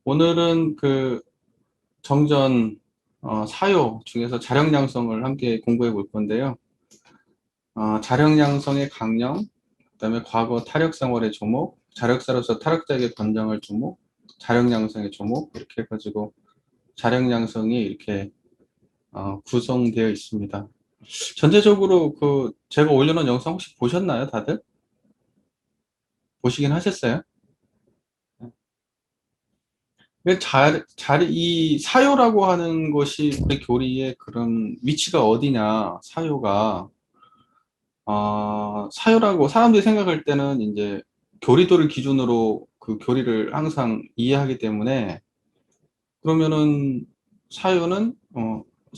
오늘은 그 정전 사요 중에서 자력양성을 함께 공부해 볼 건데요. 자력양성의 강령, 그다음에 과거 타력생활의 조목, 자력사로서 타력자에게 권장할 조목, 자력양성의 조목 이렇게 해가지고 자력양성이 이렇게 구성되어 있습니다. 전체적으로 그 제가 올려놓은 영상 혹시 보셨나요, 다들? 보시긴 하셨어요? 이 사요라고 하는 것이 우리 교리의 그런 위치가 어디냐, 사요가. 사유라고 사람들이 생각할 때는 이제 교리도를 기준으로 그 교리를 항상 이해하기 때문에 그러면은 사유는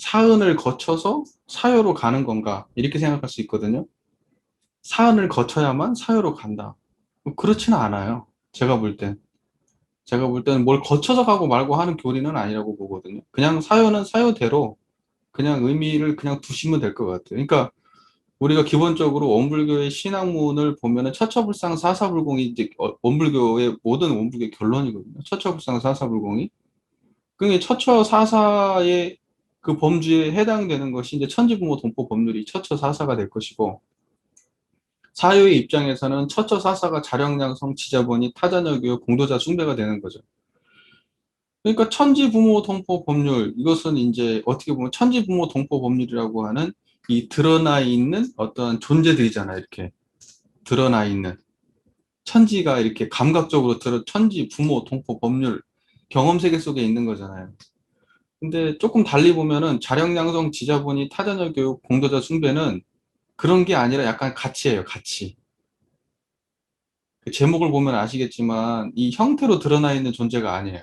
사은을 거쳐서 사유로 가는 건가 이렇게 생각할 수 있거든요. 사은을 거쳐야만 사유로 간다. 그렇지는 않아요. 제가 볼 때는 뭘 거쳐서 가고 말고 하는 교리는 아니라고 보거든요. 그냥 사유는 사유대로 그냥 의미를 그냥 두시면 될 것 같아요. 그러니까 우리가 기본적으로 원불교의 신학문을 보면은 처처불상 사사불공이 이제 원불교의 모든 원불교의 결론이거든요. 처처불상 사사불공이. 그게 처처사사의 그 범주에 해당되는 것이 이제 천지부모 동포 법률이 처처사사가 될 것이고 사유의 입장에서는 처처사사가 자령양성 지자본이 타자녀교육 공도자 숭배가 되는 거죠. 그러니까 천지부모 동포 법률 이것은 이제 어떻게 보면 천지부모 동포 법률이라고 하는 이 드러나 있는 어떤 존재들이잖아요. 이렇게 드러나 있는 천지가 이렇게 감각적으로 천지, 부모, 동포, 법률 경험 세계 속에 있는 거잖아요. 근데 조금 달리 보면은 자력양성, 지자본이 타자녀 교육, 공도자 숭배는 그런 게 아니라 약간 가치예요, 가치. 그 제목을 보면 아시겠지만 이 형태로 드러나 있는 존재가 아니에요.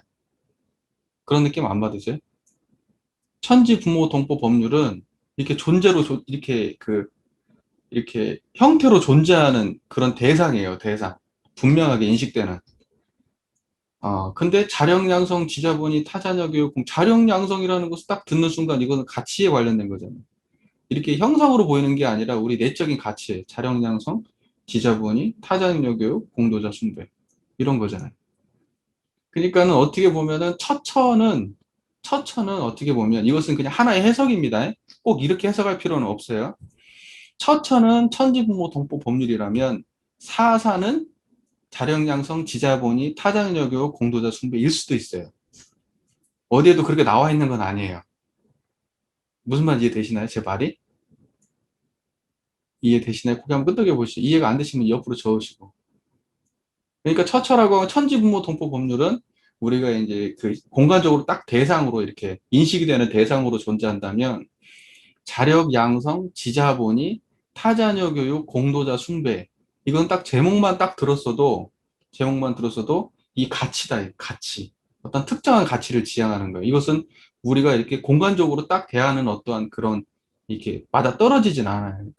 그런 느낌 안 받으세요? 천지, 부모, 동포, 법률은 이렇게 존재로 이렇게 형태로 존재하는 그런 대상이에요, 대상. 분명하게 인식되는. 근데 자력양성 지자본이 타자녀 교육, 자력양성이라는 것을 딱 듣는 순간 이거는 가치에 관련된 거잖아요. 이렇게 형상으로 보이는 게 아니라 우리 내적인 가치에 자력양성, 지자본이 타자녀 교육, 공도자 숭배 이런 거잖아요. 그러니까는 어떻게 보면은 처처는 어떻게 보면 이것은 그냥 하나의 해석입니다. 꼭 이렇게 해석할 필요는 없어요. 처처는 천지부모 동포 법률이라면 사사는 자력양성, 지자본이 타자녀 교육, 공도자 숭배일 수도 있어요. 어디에도 그렇게 나와 있는 건 아니에요. 무슨 말인지 이해되시나요? 제 말이? 이해되시나요? 고개 한번 끄덕여 보시죠. 이해가 안 되시면 옆으로 저으시고. 그러니까 처처라고 하면 천지부모 동포 법률은 우리가 이제 그 공간적으로 딱 대상으로 이렇게 인식이 되는 대상으로 존재한다면 자력 양성, 지자본이 타자녀 교육, 공도자 숭배. 이건 딱 제목만 들었어도 이 가치다, 이 가치. 어떤 특정한 가치를 지향하는 거예요. 이것은 우리가 이렇게 공간적으로 딱 대하는 어떠한 그런 이렇게 맞아 떨어지진 않아요.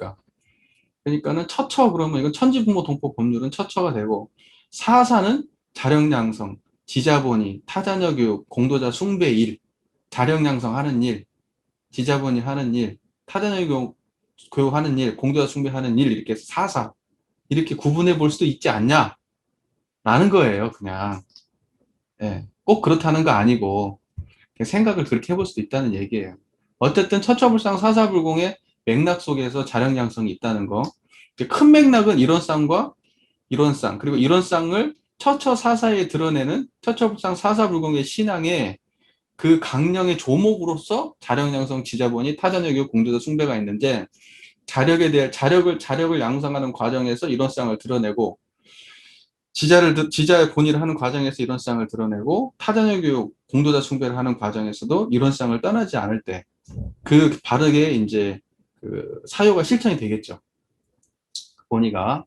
그러니까는 처처 그러면 이건 천지부모 동포 법률은 처처가 되고 사사는 자력양성, 지자본이 타자녀 교육, 공도자 숭배 일, 자력양성 하는 일, 지자본이 하는 일, 타자녀 교육하는 일, 공도자 숭배하는 일 이렇게 사사 이렇게 구분해 볼 수도 있지 않냐라는 거예요. 그냥 꼭 그렇다는 거 아니고 그냥 생각을 그렇게 해볼 수도 있다는 얘기예요. 어쨌든 처처불상 사사불공의 맥락 속에서 자력양성이 있다는 거. 큰 맥락은 이론쌍과 이론쌍 그리고 이론쌍을 처처사사에 드러내는 처처불상 사사불공의 신앙의 그 강령의 조목으로서 자력양성 지자본이 타자녀교 공도자 숭배가 있는데 자력을 양성하는 과정에서 이론쌍을 드러내고 지자의 본의를 하는 과정에서 이론쌍을 드러내고 타자녀 교육 공도자 숭배를 하는 과정에서도 이론쌍을 떠나지 않을 때 그 바르게 이제 그 사유가 실천이 되겠죠. 본의가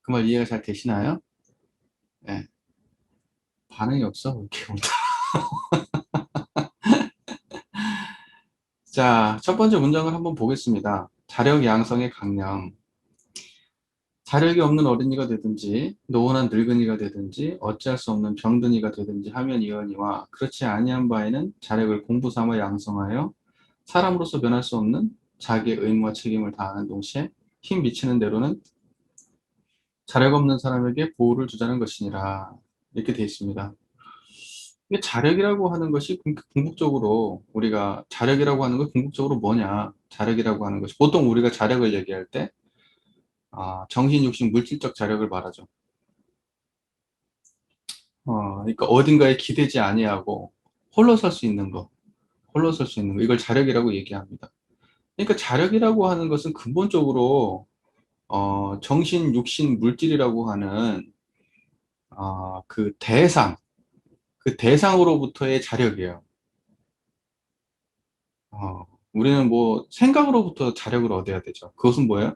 그 말 이해가 잘 되시나요? 네. 반응이 없어. 이렇게. 자, 첫 번째 문장을 한번 보겠습니다. 자력 양성의 강령. 자력이 없는 어린이가 되든지 노원한 늙은이가 되든지 어찌할 수 없는 병든이가 되든지 하면 이거니와 그렇지 아니한 바에는 자력을 공부 삼아 양성하여 사람으로서 변할 수 없는 자기의 의무와 책임을 다하는 동시에 힘 미치는 대로는 자력 없는 사람에게 보호를 주자는 것이니라 이렇게 되어 있습니다. 이게 자력이라고 하는 것이 궁극적으로 우리가 자력이라고 하는 것 궁극적으로 뭐냐? 자력이라고 하는 것이 보통 우리가 자력을 얘기할 때 정신, 육신, 물질적 자력을 말하죠. 그러니까 어딘가에 기대지 아니하고 홀로 설 수 있는 거, 홀로 설 수 있는 거 이걸 자력이라고 얘기합니다. 그러니까 자력이라고 하는 것은 근본적으로 정신, 육신, 물질이라고 하는 그 대상, 그 대상으로부터의 자력이에요. 우리는 뭐 생각으로부터 자력을 얻어야 되죠. 그것은 뭐예요?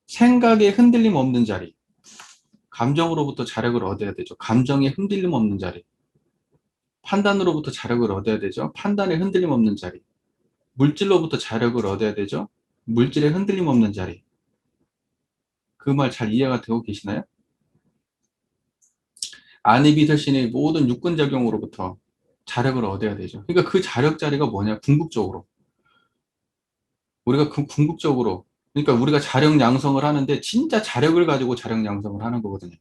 생각에 흔들림 없는 자리. 감정으로부터 자력을 얻어야 되죠. 감정에 흔들림 없는 자리. 판단으로부터 자력을 얻어야 되죠. 판단에 흔들림 없는 자리. 물질로부터 자력을 얻어야 되죠. 물질에 흔들림 없는 자리. 그 말 잘 이해가 되고 계시나요? 아니비더신의 모든 육근작용으로부터 자력을 얻어야 되죠. 그러니까 그 자력 자리가 뭐냐? 궁극적으로. 우리가 그 궁극적으로 그러니까 우리가 자력 양성을 하는데 진짜 자력을 가지고 자력 양성을 하는 거거든요.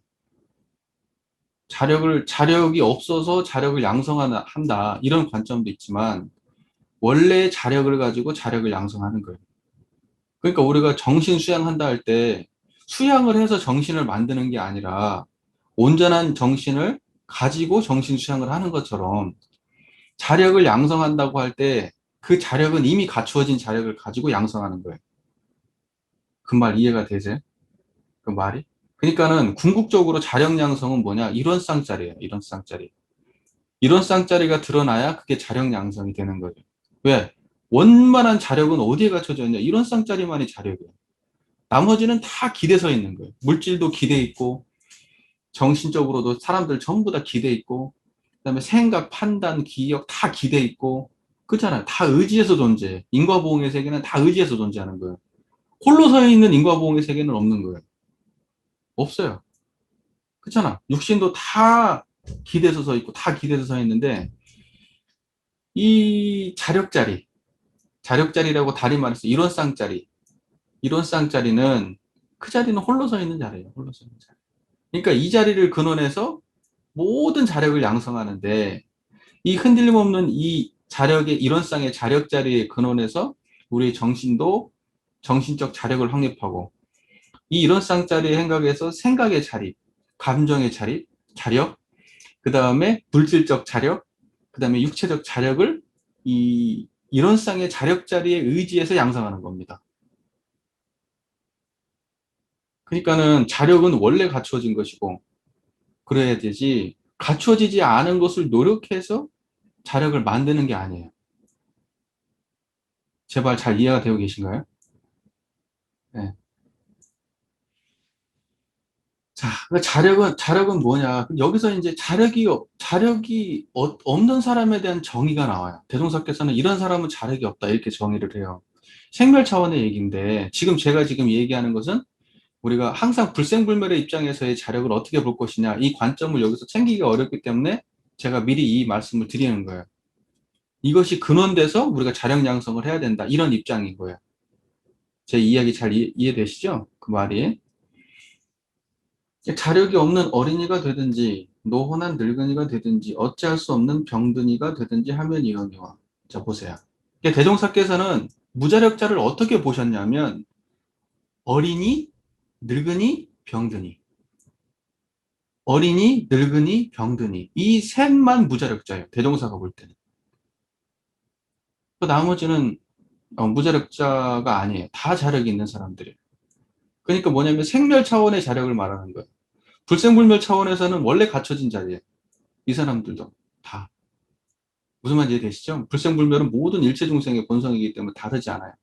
자력이 없어서 자력을 양성한다. 이런 관점도 있지만, 원래 자력을 가지고 자력을 양성하는 거예요. 그러니까 우리가 정신 수양한다 할 때, 수양을 해서 정신을 만드는 게 아니라, 온전한 정신을 가지고 정신 수양을 하는 것처럼, 자력을 양성한다고 할 때, 그 자력은 이미 갖추어진 자력을 가지고 양성하는 거예요. 그 말 이해가 되세요? 그 말이? 그러니까는 궁극적으로 자력 양성은 뭐냐? 이런 쌍짜리예요. 이런 쌍짜리. 이런 쌍짜리가 드러나야 그게 자력 양성이 되는 거죠. 왜? 원만한 자력은 어디에 갖춰져 있냐? 이런 쌍짜리만이 자력이에요. 나머지는 다 기대서 있는 거예요. 물질도 기대 있고, 정신적으로도 사람들 전부 다 기대 있고, 그다음에 생각, 판단, 기억 다 기대 있고, 그렇잖아요. 다 의지에서 존재해. 인과보응의 세계는 다 의지에서 존재하는 거예요. 홀로 서 있는 인과보응의 세계는 없는 거예요. 없어요. 그렇잖아. 육신도 다 기대서 서 있고, 다 기대서 서 있는데, 이 자력자리라고 다리 말해서 이런 쌍자리는 그 자리는 홀로 서 있는 자리예요. 홀로 서 있는 자리. 그러니까 이 자리를 근원해서 모든 자력을 양성하는데 이 흔들림 없는 이 자력의 이런 쌍의 자력 자리의 근원에서 우리의 정신도 정신적 자력을 확립하고 이 이런 쌍자리의 행각에서 생각의 자리, 감정의 자리, 자력, 그 다음에 물질적 자력, 그 다음에 육체적 자력을 이 이런 쌍의 자력 자리에 의지해서 양성하는 겁니다. 그러니까는 자력은 원래 갖추어진 것이고 그래야 되지 갖추어지지 않은 것을 노력해서 자력을 만드는 게 아니에요. 제발 잘 이해가 되고 계신가요? 네. 자, 그 자력은 뭐냐? 여기서 이제 자력이 없는 사람에 대한 정의가 나와요. 대종사께서는 이런 사람은 자력이 없다 이렇게 정의를 해요. 생멸 차원의 얘기인데 제가 지금 얘기하는 것은 우리가 항상 불생불멸의 입장에서의 자력을 어떻게 볼 것이냐 이 관점을 여기서 챙기기가 어렵기 때문에 제가 미리 이 말씀을 드리는 거예요. 이것이 근원돼서 우리가 자력 양성을 해야 된다 이런 입장인 거예요. 제 이야기 잘 이해되시죠? 그 말이. 자력이 없는 어린이가 되든지 노혼한 늙은이가 되든지 어찌할 수 없는 병든이가 되든지 하면 이러니와. 자 보세요. 대종사께서는 무자력자를 어떻게 보셨냐면 어린이, 늙은이, 병든이. 어린이, 늙은이, 병든이. 이 셋만 무자력자예요. 대종사가 볼 때는. 그 나머지는 무자력자가 아니에요. 다 자력이 있는 사람들이에요. 그러니까 뭐냐면 생멸 차원의 자력을 말하는 거예요. 불생불멸 차원에서는 원래 갖춰진 자리예요. 이 사람들도 다. 무슨 말인지 이해되시죠? 불생불멸은 모든 일체 중생의 본성이기 때문에 다르지 않아요.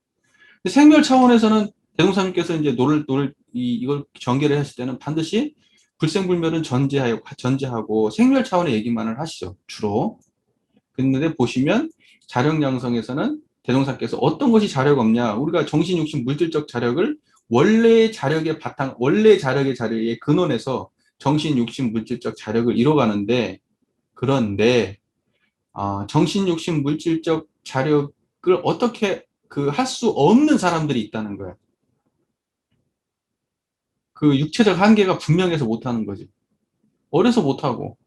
근데 생멸 차원에서는 대종사님께서 이제 이걸 전개를 했을 때는 반드시 불생불멸은 전제하고 생멸 차원의 얘기만을 하시죠. 주로. 그런데 보시면 자력 양성에서는 대종사께서 어떤 것이 자력 없냐? 우리가 정신, 육신, 물질적 자력을 원래 자력의 자리에 근원해서 정신, 육신, 물질적 자력을 이뤄가는데, 그런데, 정신, 육신, 물질적 자력을 어떻게 할 수 없는 사람들이 있다는 거예요. 그 육체적 한계가 분명해서 못하는 거지. 어려서 못하고,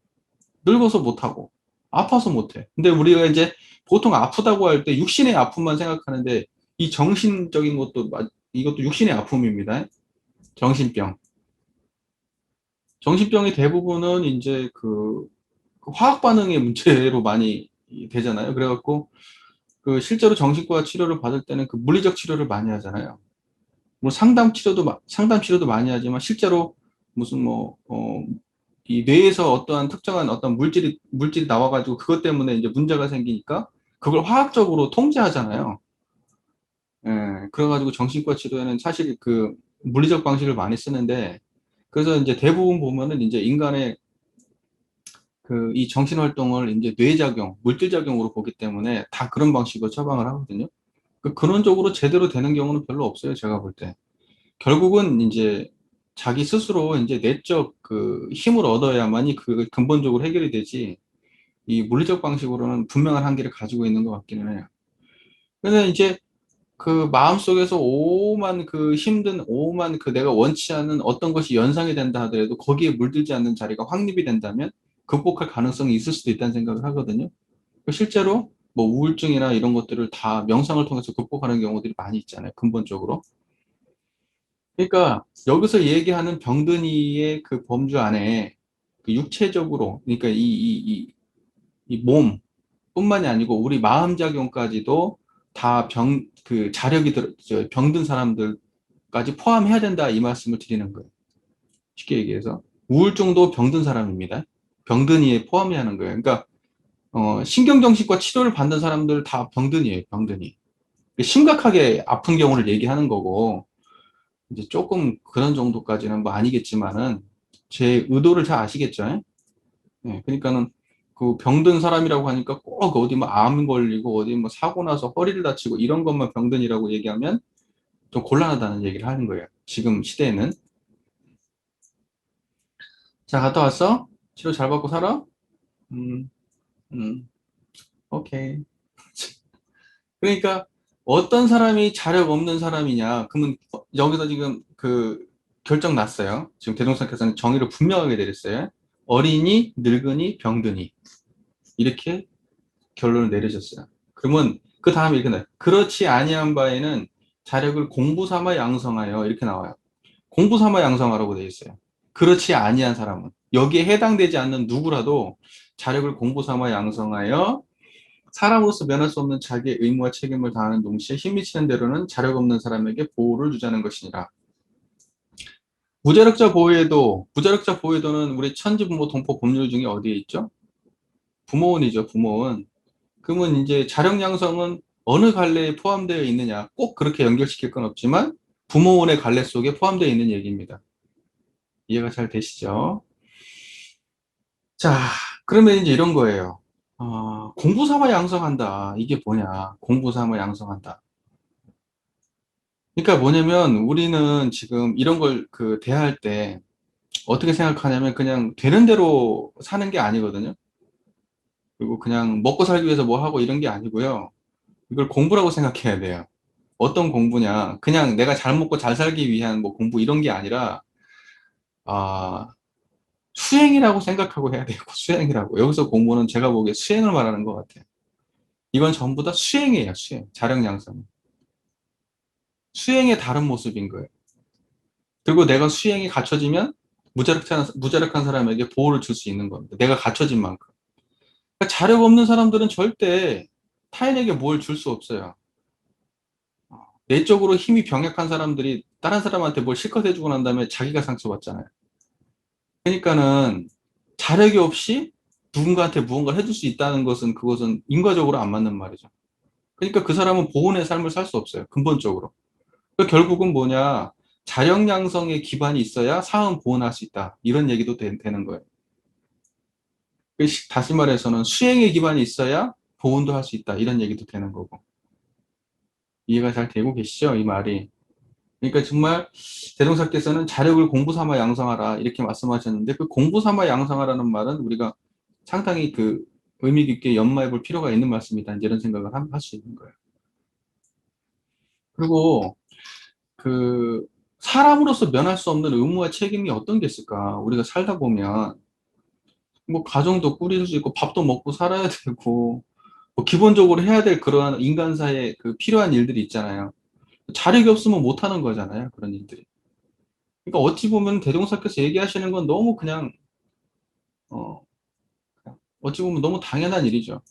늙어서 못하고, 아파서 못해. 근데 우리가 이제 보통 아프다고 할 때 육신의 아픔만 생각하는데 이 정신적인 것도 이것도 육신의 아픔입니다. 정신병. 정신병이 대부분은 이제 그 화학 반응의 문제로 많이 되잖아요. 그래갖고 그 실제로 정신과 치료를 받을 때는 그 물리적 치료를 많이 하잖아요. 뭐 상담 치료도 많이 하지만 실제로 무슨 이 뇌에서 어떠한 특정한 어떤 물질이 나와가지고 그것 때문에 이제 문제가 생기니까 그걸 화학적으로 통제하잖아요. 예, 그래가지고 정신과 치료에는 사실 그 물리적 방식을 많이 쓰는데 그래서 이제 대부분 보면은 이제 인간의 그 이 정신 활동을 이제 뇌작용, 물질작용으로 보기 때문에 다 그런 방식으로 처방을 하거든요. 그런 쪽으로 제대로 되는 경우는 별로 없어요, 제가 볼 때. 결국은 이제 자기 스스로 이제 내적 그 힘을 얻어야만이 그 근본적으로 해결이 되지, 이 물리적 방식으로는 분명한 한계를 가지고 있는 것 같기는 해요. 근데 이제 그 마음속에서 오만 그 내가 원치 않는 어떤 것이 연상이 된다 하더라도 거기에 물들지 않는 자리가 확립이 된다면 극복할 가능성이 있을 수도 있다는 생각을 하거든요. 실제로 뭐 우울증이나 이런 것들을 다 명상을 통해서 극복하는 경우들이 많이 있잖아요, 근본적으로. 그러니까 여기서 얘기하는 병든이의 그 범주 안에 그 육체적으로, 그러니까 이 몸뿐만이 아니고 우리 마음작용까지도 다 그 병든 사람들까지 포함해야 된다 이 말씀을 드리는 거예요. 쉽게 얘기해서. 우울증도 병든 사람입니다. 병든이에 포함해야 하는 거예요. 그러니까 신경정신과 치료를 받는 사람들 다 병든이에요, 병든이. 심각하게 아픈 경우를 얘기하는 거고, 이제 조금 그런 정도까지는 뭐 아니겠지만은, 제 의도를 잘 아시겠죠? 예, 그러니까는 그 병든 사람이라고 하니까 꼭 어디 뭐 암 걸리고 어디 뭐 사고 나서 허리를 다치고 이런 것만 병든이라고 얘기하면 좀 곤란하다는 얘기를 하는 거예요. 지금 시대에는. 자, 갔다 왔어? 치료 잘 받고 살아? 음, 음, 오케이. 그러니까 어떤 사람이 자력 없는 사람이냐? 그러면 여기서 지금 그 결정 났어요. 지금 대동사께서는 정의를 분명하게 내렸어요. 어린이, 늙은이, 병든이 이렇게 결론을 내리셨어요. 그러면 그 다음에 이렇게 나와요. 그렇지 아니한 바에는 자력을 공부 삼아 양성하여 이렇게 나와요. 공부 삼아 양성하라고 되어 있어요. 그렇지 아니한 사람은 여기에 해당되지 않는 누구라도 자력을 공부 삼아 양성하여 사람으로서 면할 수 없는 자기의 의무와 책임을 다하는 동시에 힘이 치는 대로는 자력 없는 사람에게 보호를 주자는 것이니라. 무자력자 보호에도는 우리 천지부모 동포 법률 중에 어디에 있죠? 부모원이죠, 부모원. 그러면 이제 자력 양성은 어느 관례에 포함되어 있느냐? 꼭 그렇게 연결시킬 건 없지만 부모원의 관례 속에 포함되어 있는 얘기입니다. 이해가 잘 되시죠? 자, 그러면 이제 이런 거예요. 공부 삼아 양성한다. 이게 뭐냐? 공부 삼아 양성한다. 그러니까 뭐냐면 우리는 지금 이런 걸 그 대할 때 어떻게 생각하냐면 그냥 되는 대로 사는 게 아니거든요. 그리고 그냥 먹고 살기 위해서 뭐 하고 이런 게 아니고요. 이걸 공부라고 생각해야 돼요. 어떤 공부냐? 그냥 내가 잘 먹고 잘 살기 위한 뭐 공부 이런 게 아니라 아, 수행이라고 생각하고 해야 되고 수행이라고. 여기서 공부는 제가 보기에 수행을 말하는 것 같아요. 이건 전부 다 수행이에요, 수행. 자력 양성. 수행의 다른 모습인 거예요. 그리고 내가 수행이 갖춰지면 무자력한 사람에게 보호를 줄 수 있는 겁니다. 내가 갖춰진 만큼. 그러니까 자력 없는 사람들은 절대 타인에게 뭘 줄 수 없어요. 내적으로 힘이 병약한 사람들이 다른 사람한테 뭘 실컷 해주고 난 다음에 자기가 상처받잖아요. 그러니까는 자력이 없이 누군가한테 무언가를 해줄 수 있다는 것은 그것은 인과적으로 안 맞는 말이죠. 그러니까 그 사람은 보온의 삶을 살 수 없어요. 근본적으로. 그 결국은 뭐냐. 자력 양성의 기반이 있어야 상은 보온할 수 있다. 이런 얘기도 되는 거예요. 다시 말해서는 수행의 기반이 있어야 보온도 할 수 있다. 이런 얘기도 되는 거고. 이해가 잘 되고 계시죠? 이 말이. 그러니까 정말 대동사께서는 자력을 공부 삼아 양성하라 이렇게 말씀하셨는데 그 공부 삼아 양성하라는 말은 우리가 상당히 그 의미 깊게 연마해 볼 필요가 있는 말씀이다. 이제 이런 생각을 할 수 있는 거예요. 그리고 그 사람으로서 면할 수 없는 의무와 책임이 어떤 게 있을까? 우리가 살다 보면 뭐 가정도 꾸릴 수 있고 밥도 먹고 살아야 되고 뭐 기본적으로 해야 될 그러한 인간사에 그 필요한 일들이 있잖아요. 자력이 없으면 못 하는 거잖아요. 그런 일들이. 그러니까 어찌 보면 대종사께서 얘기하시는 건 너무 그냥 어 어찌 보면 너무 당연한 일이죠.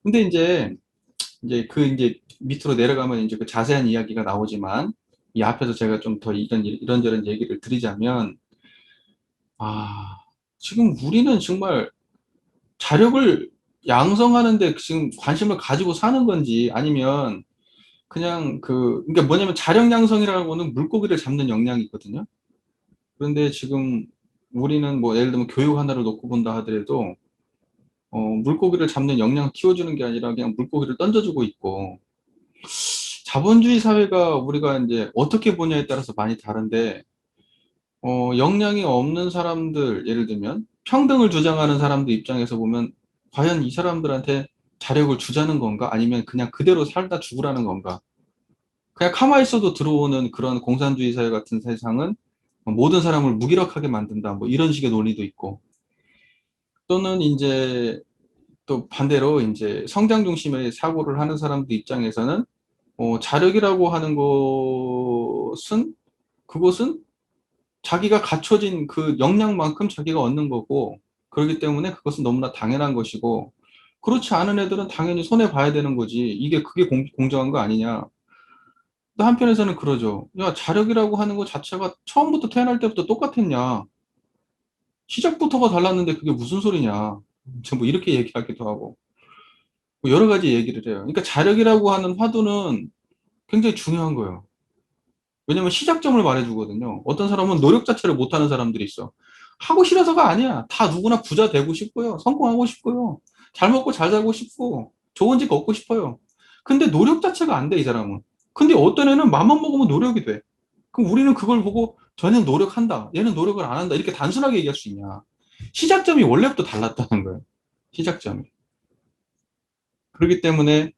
근데 이제 밑으로 내려가면 이제 그 자세한 이야기가 나오지만 이 앞에서 제가 좀 더 이런저런 얘기를 드리자면 아 지금 우리는 정말 자력을 양성하는데 지금 관심을 가지고 사는 건지 아니면 그냥 그러니까 뭐냐면 자력 양성이라고는 물고기를 잡는 역량이 있거든요. 그런데 지금 우리는 뭐 예를 들면 교육 하나를 놓고 본다 하더라도 물고기를 잡는 역량을 키워주는 게 아니라 그냥 물고기를 던져주고 있고 자본주의 사회가 우리가 이제 어떻게 보냐에 따라서 많이 다른데 역량이 없는 사람들 예를 들면 평등을 주장하는 사람들 입장에서 보면 과연 이 사람들한테 자력을 주자는 건가 아니면 그냥 그대로 살다 죽으라는 건가 그냥 가만히 있어도 들어오는 그런 공산주의 사회 같은 세상은 모든 사람을 무기력하게 만든다 뭐 이런 식의 논리도 있고 또는 이제 또 반대로 이제 성장 중심의 사고를 하는 사람들 입장에서는 자력이라고 하는 것은 그것은 자기가 갖춰진 그 역량만큼 자기가 얻는 거고 그렇기 때문에 그것은 너무나 당연한 것이고 그렇지 않은 애들은 당연히 손해 봐야 되는 거지 이게 그게 공정한 거 아니냐 또 한편에서는 그러죠 야 자력이라고 하는 것 자체가 처음부터 태어날 때부터 똑같았냐 시작부터가 달랐는데 그게 무슨 소리냐 뭐 이렇게 얘기하기도 하고 뭐 여러 가지 얘기를 해요 그러니까 자력이라고 하는 화두는 굉장히 중요한 거예요 왜냐면 시작점을 말해주거든요. 어떤 사람은 노력 자체를 못하는 사람들이 있어. 하고 싫어서가 아니야. 다 누구나 부자 되고 싶고요. 성공하고 싶고요. 잘 먹고 잘 살고 싶고 좋은 집 얻고 싶어요. 근데 노력 자체가 안 돼, 이 사람은. 근데 어떤 애는 맘만 먹으면 노력이 돼. 그럼 우리는 그걸 보고 쟤는 노력한다. 얘는 노력을 안 한다. 이렇게 단순하게 얘기할 수 있냐. 시작점이 원래부터 달랐다는 거예요. 시작점이. 그렇기 때문에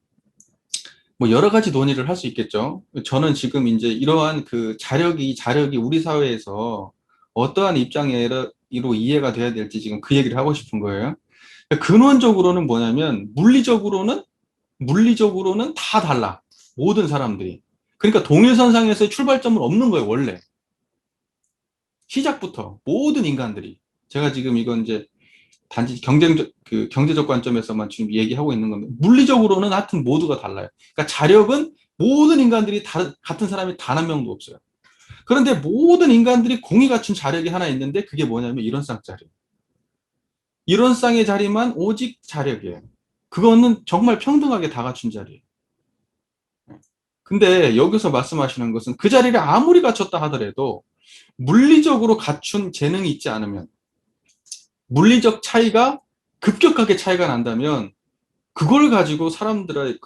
뭐 여러 가지 논의를 할 수 있겠죠. 저는 지금 이제 이러한 그 자력이 우리 사회에서 어떠한 입장으로 이해가 돼야 될지 지금 그 얘기를 하고 싶은 거예요. 근원적으로는 뭐냐면 물리적으로는 다 달라. 모든 사람들이. 그러니까 동일선상에서의 출발점은 없는 거예요, 원래. 시작부터 모든 인간들이. 제가 지금 이건 이제 단지 경제적 관점에서만 지금 얘기하고 있는 겁니다. 물리적으로는 하여튼 모두가 달라요. 그러니까 자력은 모든 인간들이 같은 사람이 단 한 명도 없어요. 그런데 모든 인간들이 공이 갖춘 자력이 하나 있는데 그게 뭐냐면 이론상 자력. 이론상의 자리만 오직 자력이에요. 그거는 정말 평등하게 다 갖춘 자리예요. 근데 여기서 말씀하시는 것은 그 자리를 아무리 갖췄다 하더라도 물리적으로 갖춘 재능이 있지 않으면 물리적 차이가 급격하게 차이가 난다면 그걸 가지고 사람들의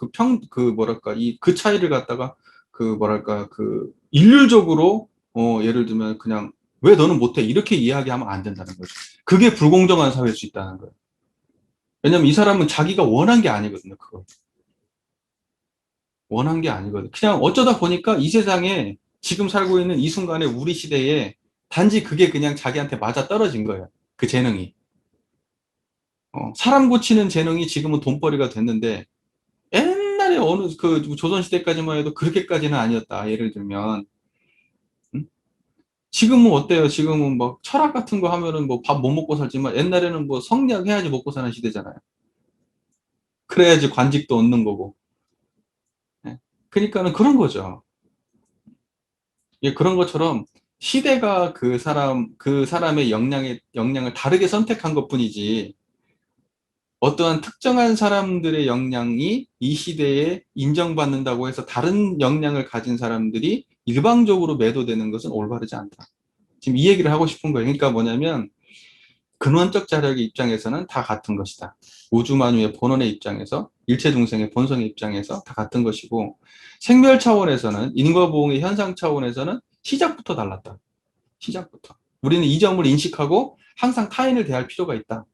뭐랄까, 그 차이를 갖다가, 뭐랄까, 일률적으로, 예를 들면 그냥, 왜 너는 못해? 이렇게 이야기하면 안 된다는 거죠. 그게 불공정한 사회일 수 있다는 거예요. 왜냐면 이 사람은 자기가 원한 게 아니거든요, 그걸. 원한 게 아니거든요. 그냥 어쩌다 보니까 이 세상에 지금 살고 있는 이 순간에 우리 시대에 단지 그게 그냥 자기한테 맞아 떨어진 거예요. 그 재능이. 사람 고치는 재능이 지금은 돈벌이가 됐는데, 옛날에 어느 조선시대까지만 해도 그렇게까지는 아니었다. 예를 들면 음? 지금은 어때요? 지금은 뭐 철학 같은 거 하면은 뭐 밥 못 먹고 살지만 옛날에는 뭐 성리학 해야지 먹고 사는 시대잖아요. 그래야지 관직도 얻는 거고. 예. 그러니까는 그런 거죠. 예, 그런 것처럼 시대가 그 사람의 역량을 다르게 선택한 것뿐이지 어떠한 특정한 사람들의 역량이 이 시대에 인정받는다고 해서 다른 역량을 가진 사람들이 일방적으로 매도되는 것은 올바르지 않다. 지금 이 얘기를 하고 싶은 거예요. 그러니까 뭐냐면 근원적 자력의 입장에서는 다 같은 것이다. 우주만유의 본원의 입장에서 일체중생의 본성의 입장에서 다 같은 것이고 생멸 차원에서는 인과보응의 현상 차원에서는 시작부터 달랐다. 시작부터. 우리는 이 점을 인식하고 항상 타인을 대할 필요가 있다.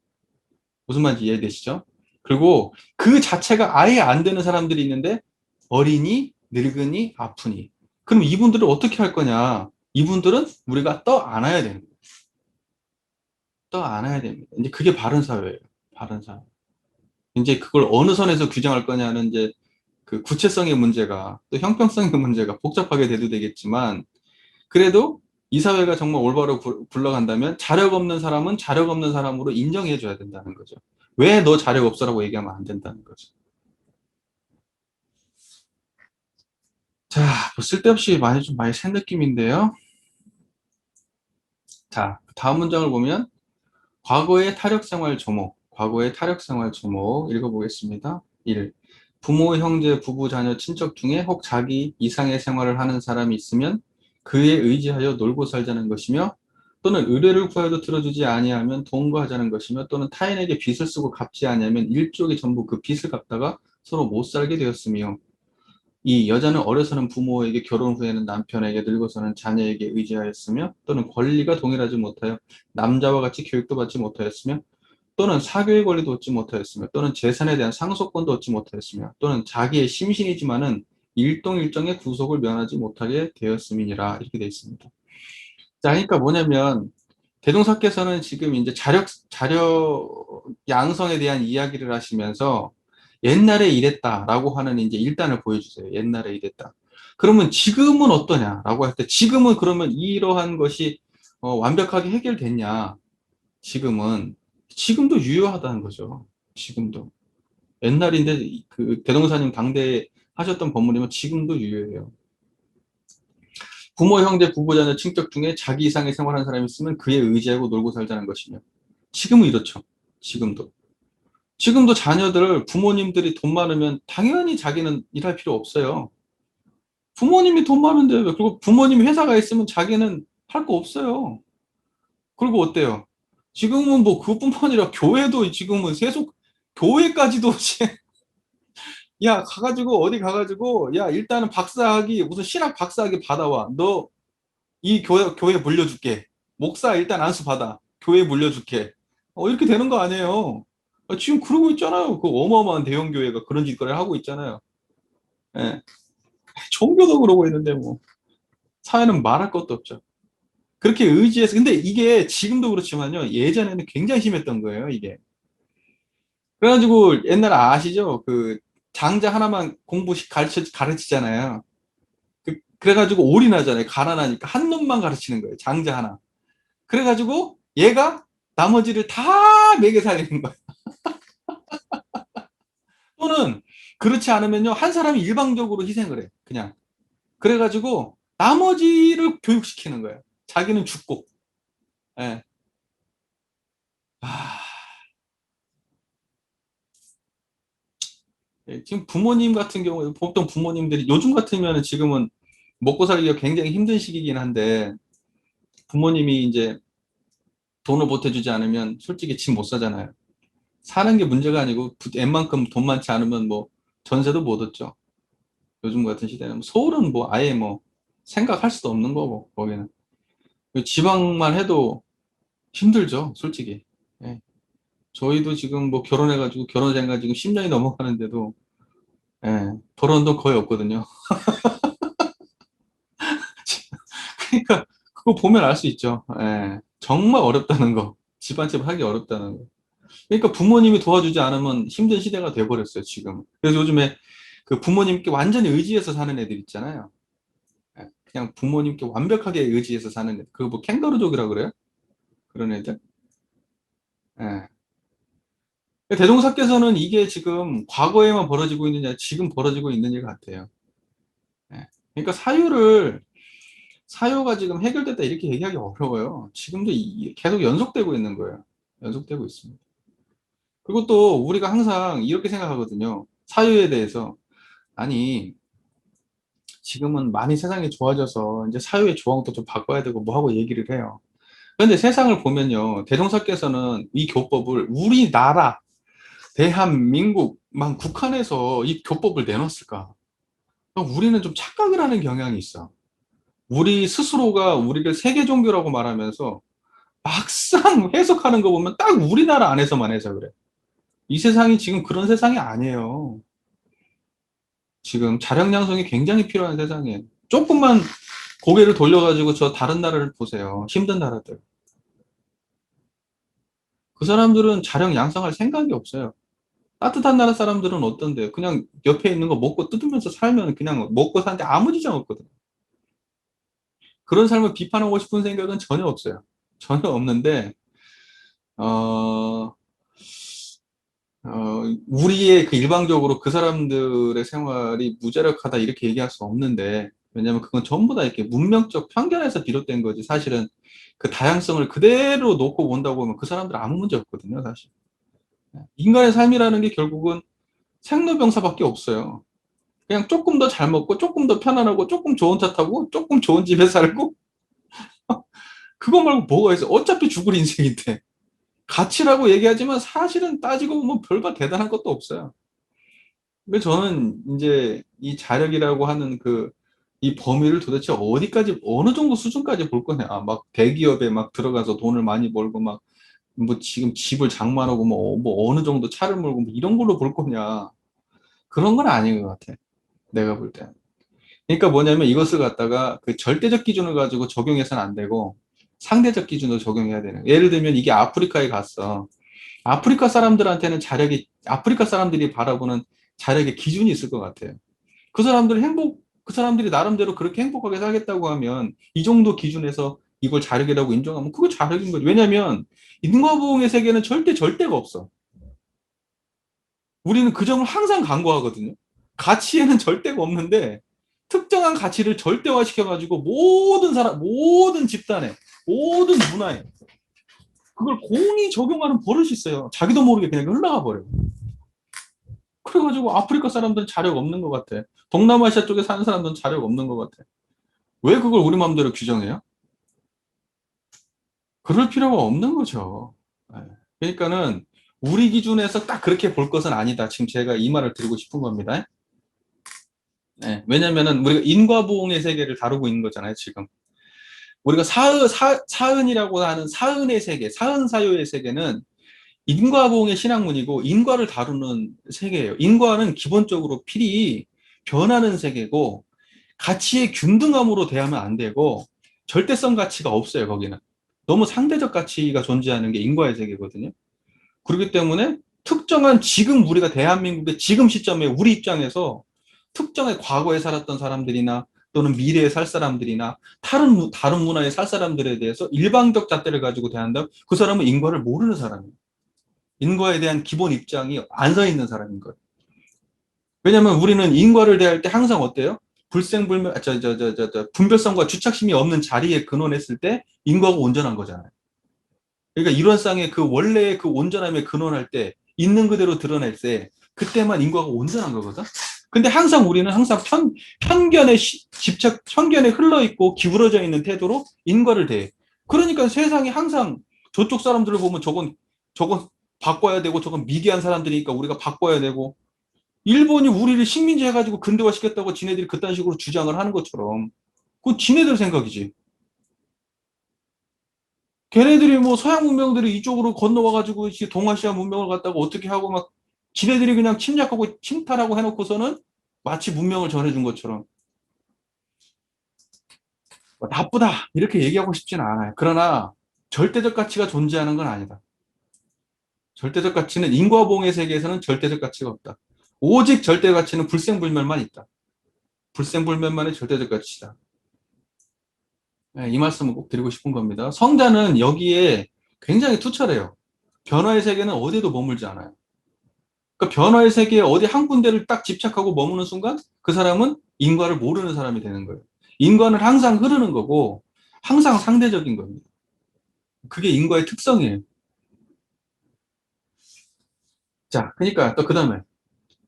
무슨 말인지 이해되시죠? 그리고 그 자체가 아예 안 되는 사람들이 있는데 어리니, 늙으니, 아프니. 그럼 이분들을 어떻게 할 거냐? 이분들은 우리가 떠 안아야 되는 거예요. 떠 안아야 됩니다. 이제 그게 바른 사회예요. 바른 사회. 이제 그걸 어느 선에서 규정할 거냐는 이제 그 구체성의 문제가 또 형평성의 문제가 복잡하게 돼도 되겠지만 그래도 이 사회가 정말 올바로 굴러간다면 자력 없는 사람은 자력 없는 사람으로 인정해 줘야 된다는 거죠. 왜 너 자력 없어라고 얘기하면 안 된다는 거죠. 자, 뭐 쓸데없이 많이 센 느낌인데요. 자, 다음 문장을 보면 과거의 타력생활 조목, 과거의 타력생활 조목 읽어보겠습니다. 1. 부모, 형제, 부부, 자녀, 친척 중에 혹 자기 이상의 생활을 하는 사람이 있으면 그에 의지하여 놀고 살자는 것이며 또는 의뢰를 구하여도 들어주지 아니하면 동거하자는 것이며 또는 타인에게 빚을 쓰고 갚지 아니하면 일족이 전부 그 빚을 갚다가 서로 못 살게 되었으며 이 여자는 어려서는 부모에게 결혼 후에는 남편에게 늙어서는 자녀에게 의지하였으며 또는 권리가 동일하지 못하여 남자와 같이 교육도 받지 못하였으며 또는 사교의 권리도 얻지 못하였으며 또는 재산에 대한 상속권도 얻지 못하였으며 또는 자기의 심신이지만은 일동일정의 구속을 면하지 못하게 되었음이니라 이렇게 되어 있습니다. 자, 그러니까 뭐냐면 대종사께서는 지금 이제 자력 양성에 대한 이야기를 하시면서 옛날에 이랬다라고 하는 이제 일단을 보여주세요. 옛날에 이랬다. 그러면 지금은 어떠냐라고 할 때 지금은 그러면 이러한 것이 완벽하게 해결됐냐? 지금도 유효하다는 거죠. 지금도. 옛날인데 그 대동사님 당대에 하셨던 법문이면 지금도 유효해요. 부모, 형제, 부부, 자녀, 친척 중에 자기 이상의 생활하는 사람이 있으면 그에 의지하고 놀고 살자는 것이며 지금은 이렇죠. 지금도. 지금도 자녀들, 부모님들이 돈 많으면 당연히 자기는 일할 필요 없어요. 부모님이 돈 많은데 왜? 그리고 부모님이 회사가 있으면 자기는 할 거 없어요. 그리고 어때요? 지금은 뭐 그것뿐만 아니라 교회도 지금은 교회까지도 야, 가가지고, 어디 가가지고, 야, 일단은 박사학위, 무슨 신학 박사학위 받아와. 너 이 교회 물려줄게. 목사 일단 안수 받아. 교회 물려줄게. 이렇게 되는 거 아니에요. 지금 그러고 있잖아요. 그 어마어마한 대형 교회가 그런 짓거리를 하고 있잖아요. 예. 종교도 그러고 있는데 뭐 사회는 말할 것도 없죠. 그렇게 의지해서 근데 이게 지금도 그렇지만요. 예전에는 굉장히 심했던 거예요. 이게. 그래가지고 옛날 아시죠? 그 장자 하나만 가르치잖아요. 그래가지고 올인하잖아요. 가난하니까 한 놈만 가르치는 거예요. 장자 하나. 그래가지고 얘가 나머지를 다 먹여 살리는 거예요. 또는 그렇지 않으면요. 한 사람이 일방적으로 희생을 해. 그냥. 그래가지고 나머지를 교육시키는 거예요. 자기는 죽고. 예. 아, 예, 지금 부모님 같은 경우에 보통 부모님들이 요즘 같으면 지금은 먹고 살기가 굉장히 힘든 시기긴 한데 부모님이 이제 돈을 보태주지 않으면 솔직히 집 못 사잖아요. 사는 게 문제가 아니고 웬만큼 돈 많지 않으면 뭐 전세도 못 얻죠. 요즘 같은 시대는 서울은 뭐 아예 뭐 생각할 수도 없는 거고 거기는 지방만 해도 힘들죠, 솔직히. 예. 저희도 지금 뭐 결혼해가지고 결혼생활 지금 10년이 넘어가는데도 예, 벌어온 돈 거의 없거든요. 그러니까 그거 보면 알 수 있죠. 예. 정말 어렵다는 거. 집안집 하기 어렵다는 거. 그러니까 부모님이 도와주지 않으면 힘든 시대가 돼버렸어요, 지금. 그래서 요즘에 그 부모님께 완전히 의지해서 사는 애들 있잖아요. 예, 그냥 부모님께 완벽하게 의지해서 사는 애들. 그거 뭐 캥거루족이라 그래요? 그런 애들. 예. 대종사께서는 이게 지금 과거에만 벌어지고 있느냐, 지금 벌어지고 있는 일 같아요. 예. 그러니까 사유가 지금 해결됐다 이렇게 얘기하기 어려워요. 지금도 계속 연속되고 있는 거예요. 연속되고 있습니다. 그리고 또 우리가 항상 이렇게 생각하거든요. 사유에 대해서. 아니, 지금은 많이 세상이 좋아져서 이제 사유의 조항도 좀 바꿔야 되고 뭐 하고 얘기를 해요. 그런데 세상을 보면요. 대종사께서는 이 교법을 우리나라, 대한민국만 국한에서 이 교법을 내놨을까? 우리는 좀 착각을 하는 경향이 있어. 우리 스스로가 우리를 세계 종교라고 말하면서 막상 해석하는 거 보면 딱 우리나라 안에서만 해서 그래. 이 세상이 지금 그런 세상이 아니에요. 지금 자력양성이 굉장히 필요한 세상이에요. 조금만 고개를 돌려가지고 저 다른 나라를 보세요. 힘든 나라들. 그 사람들은 자력 양성할 생각이 없어요. 따뜻한 나라 사람들은 어떤데요? 그냥 옆에 있는 거 먹고 뜯으면서 살면 그냥 먹고 사는데 아무 지장 없거든. 그런 삶을 비판하고 싶은 생각은 전혀 없어요. 전혀 없는데, 어, 우리의 그 일방적으로 그 사람들의 생활이 무자력하다 이렇게 얘기할 수 없는데, 왜냐면 그건 전부 다 이렇게 문명적 편견에서 비롯된 거지. 사실은 그 다양성을 그대로 놓고 본다고 하면 그 사람들은 아무 문제 없거든요, 사실. 인간의 삶이라는 게 결국은 생로병사밖에 없어요. 그냥 조금 더 잘 먹고, 조금 더 편안하고, 조금 좋은 차 타고, 조금 좋은 집에 살고, 그거 말고 뭐가 있어? 어차피 죽을 인생인데. 가치라고 얘기하지만 사실은 따지고 보면 별반 대단한 것도 없어요. 근데 저는 이제 이 자력이라고 하는 이 범위를 도대체 어디까지, 어느 정도 수준까지 볼 거냐. 막 대기업에 막 들어가서 돈을 많이 벌고 막, 뭐 지금 집을 장만하고 뭐 어느 정도 차를 몰고 뭐 이런 걸로 볼 거냐. 그런 건 아닌 것 같아. 내가 볼 때. 그러니까 뭐냐면 이것을 갖다가 그 절대적 기준을 가지고 적용해서는 안 되고 상대적 기준으로 적용해야 되는. 예를 들면 이게 아프리카에 갔어. 아프리카 사람들한테는 아프리카 사람들이 바라보는 자력의 기준이 있을 것 같아요. 그 사람들이 나름대로 그렇게 행복하게 살겠다고 하면 이 정도 기준에서 이걸 자력이라고 인정하면 그거 자력인 거죠. 왜냐하면 인과보응의 세계는 절대가 없어. 우리는 그 점을 항상 간과하거든요. 가치에는 절대가 없는데 특정한 가치를 절대화시켜가지고 모든 사람, 모든 집단에, 모든 문화에 그걸 공히 적용하는 버릇이 있어요. 자기도 모르게 그냥 흘러가 버려요. 그래가지고 아프리카 사람들은 자력 없는 것 같아. 동남아시아 쪽에 사는 사람들은 자력 없는 것 같아. 왜 그걸 우리 마음대로 규정해요? 그럴 필요가 없는 거죠. 네. 그러니까는 우리 기준에서 딱 그렇게 볼 것은 아니다. 지금 제가 이 말을 드리고 싶은 겁니다. 네. 왜냐면은 우리가 인과보응의 세계를 다루고 있는 거잖아요, 지금. 우리가 사은이라고 하는 사은의 세계, 사은사요의 세계는 인과보응의 신학문이고 인과를 다루는 세계예요. 인과는 기본적으로 필히 변하는 세계고 가치의 균등함으로 대하면 안 되고 절대성 가치가 없어요, 거기는. 너무 상대적 가치가 존재하는 게 인과의 세계거든요. 그렇기 때문에 특정한 지금 우리가 대한민국의 지금 시점에 우리 입장에서 특정의 과거에 살았던 사람들이나 또는 미래에 살 사람들이나 다른 문화에 살 사람들에 대해서 일방적 잣대를 가지고 대한다면 그 사람은 인과를 모르는 사람이에요. 인과에 대한 기본 입장이 안 서 있는 사람인 거예요. 왜냐면 우리는 인과를 대할 때 항상 어때요? 불생불멸, 분별성과 주착심이 없는 자리에 근원했을 때 인과가 온전한 거잖아요. 그러니까 이론상의 그 원래의 그 온전함에 근원할 때 있는 그대로 드러낼 때 그때만 인과가 온전한 거거든. 근데 항상 우리는 항상 편견에 흘러 있고 기울어져 있는 태도로 인과를 대해. 그러니까 세상이 항상 저쪽 사람들을 보면 저건 바꿔야 되고 저건 미개한 사람들이니까 우리가 바꿔야 되고 일본이 우리를 식민지 해가지고 근대화 시켰다고 지네들이 그딴 식으로 주장을 하는 것처럼 그건 지네들 생각이지. 걔네들이 뭐 서양 문명들이 이쪽으로 건너와가지고 동아시아 문명을 갖다가 어떻게 하고 막 지네들이 그냥 침략하고 침탈하고 해놓고서는 마치 문명을 전해준 것처럼 뭐 나쁘다 이렇게 얘기하고 싶지는 않아요. 그러나 절대적 가치가 존재하는 건 아니다. 절대적 가치는 인과보응의 세계에서는 절대적 가치가 없다. 오직 절대 가치는 불생불멸만 있다. 불생불멸만의 절대적 가치다. 네, 이 말씀을 꼭 드리고 싶은 겁니다. 성자는 여기에 굉장히 투철해요. 변화의 세계는 어디에도 머물지 않아요. 그러니까 변화의 세계에 어디 한 군데를 딱 집착하고 머무는 순간 그 사람은 인과를 모르는 사람이 되는 거예요. 인과는 항상 흐르는 거고 항상 상대적인 겁니다. 그게 인과의 특성이에요. 자, 그러니까 또 그다음에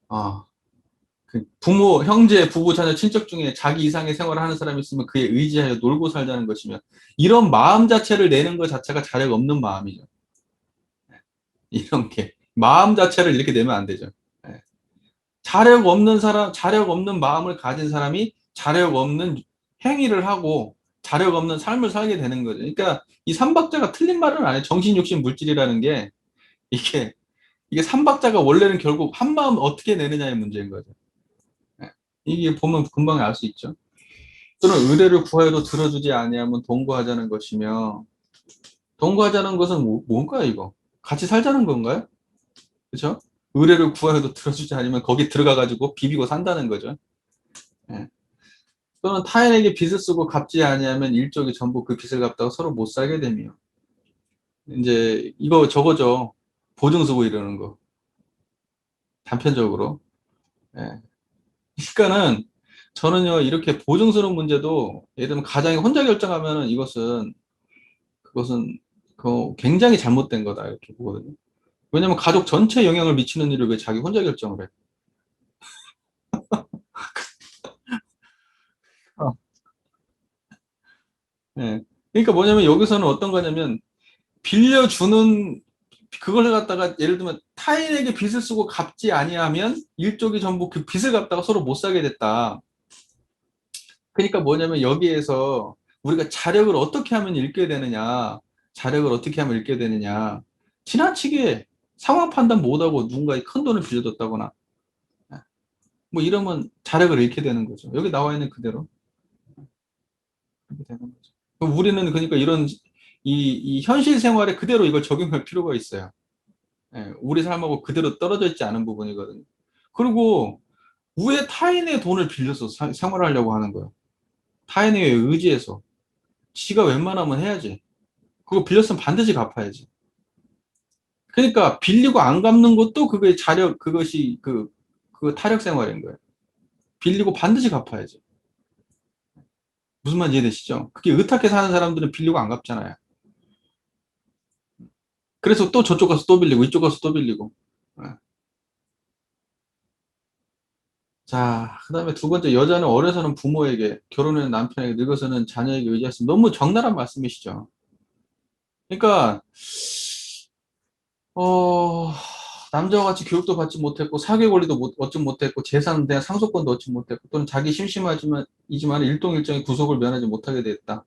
어, 그 부모, 형제, 부부, 자녀, 친척 중에 자기 이상의 생활을 하는 사람이 있으면 그에 의지하여 놀고 살자는 것이며 이런 마음 자체를 내는 것 자체가 자력 없는 마음이죠. 이런 게 마음 자체를 이렇게 내면 안 되죠. 예. 자력 없는 사람, 자력 없는 마음을 가진 사람이 자력 없는 행위를 하고 자력 없는 삶을 살게 되는 거죠. 그러니까 이 삼박자가 틀린 말은 안 해요. 정신, 육신, 물질이라는 게 이게 삼박자가 원래는 결국 한 마음 어떻게 내느냐의 문제인 거죠. 예. 이게 보면 금방 알 수 있죠. 또는 의뢰를 구하여도 들어주지 아니하면 동거하자는 것이며 동거하자는 것은 뭔가 이거? 같이 살자는 건가요? 그죠? 의뢰를 구하여도 들어주지 않으면 거기 들어가가지고 비비고 산다는 거죠. 예. 또는 타인에게 빚을 쓰고 갚지 아니하면 일족이 전부 그 빚을 갚다가 서로 못 살게 되며. 이제 이거 저거죠. 보증서고 이러는 거. 단편적으로. 예. 그러니까는 저는요, 이렇게 보증서는 문제도 예를 들면 가장이 혼자 결정하면은 그것은 굉장히 잘못된 거다 이렇게 보거든요. 왜냐면 가족 전체에 영향을 미치는 일을 왜 자기 혼자 결정을 해? 어, 예. 그러니까 뭐냐면 여기서는 어떤 거냐면 빌려주는 그걸 갖다가 예를 들면 타인에게 빚을 쓰고 갚지 아니하면 일족이 전부 그 빚을 갚다가 서로 못 살게 됐다. 그러니까 뭐냐면 여기에서 우리가 자력을 어떻게 하면 읽게 되느냐, 자력을 어떻게 하면 읽게 되느냐, 지나치게 상황 판단 못하고 누군가의 큰 돈을 빌려줬다거나 뭐 이러면 자력을 잃게 되는 거죠. 여기 나와 있는 그대로 그렇게 되는 거죠. 그럼 우리는 그러니까 이 현실 생활에 그대로 이걸 적용할 필요가 있어요. 예, 우리 삶하고 그대로 떨어져 있지 않은 부분이거든요. 그리고 왜 타인의 돈을 빌려서 생활하려고 하는 거예요? 타인에 의지해서. 지가 웬만하면 해야지. 그거 빌렸으면 반드시 갚아야지. 그러니까 빌리고 안 갚는 것도 그게 그것이 그 타력 생활인 거예요. 빌리고 반드시 갚아야지. 무슨 말인지 이해되시죠? 그게 의탁해 사는 사람들은 빌리고 안 갚잖아요. 그래서 또 저쪽 가서 또 빌리고 이쪽 가서 또 빌리고. 예. 자, 그다음에 두 번째, 여자는 어려서는 부모에게, 결혼한 남편에게, 늙어서는 자녀에게 의지했으면 너무 적나라한 말씀이시죠. 그러니까 어, 남자와 같이 교육도 받지 못했고 사회 권리도 얻지 못했고 재산에 대한 상속권도 얻지 못했고 또는 자기 심심하지만 일동일정의 구속을 면하지 못하게 됐다.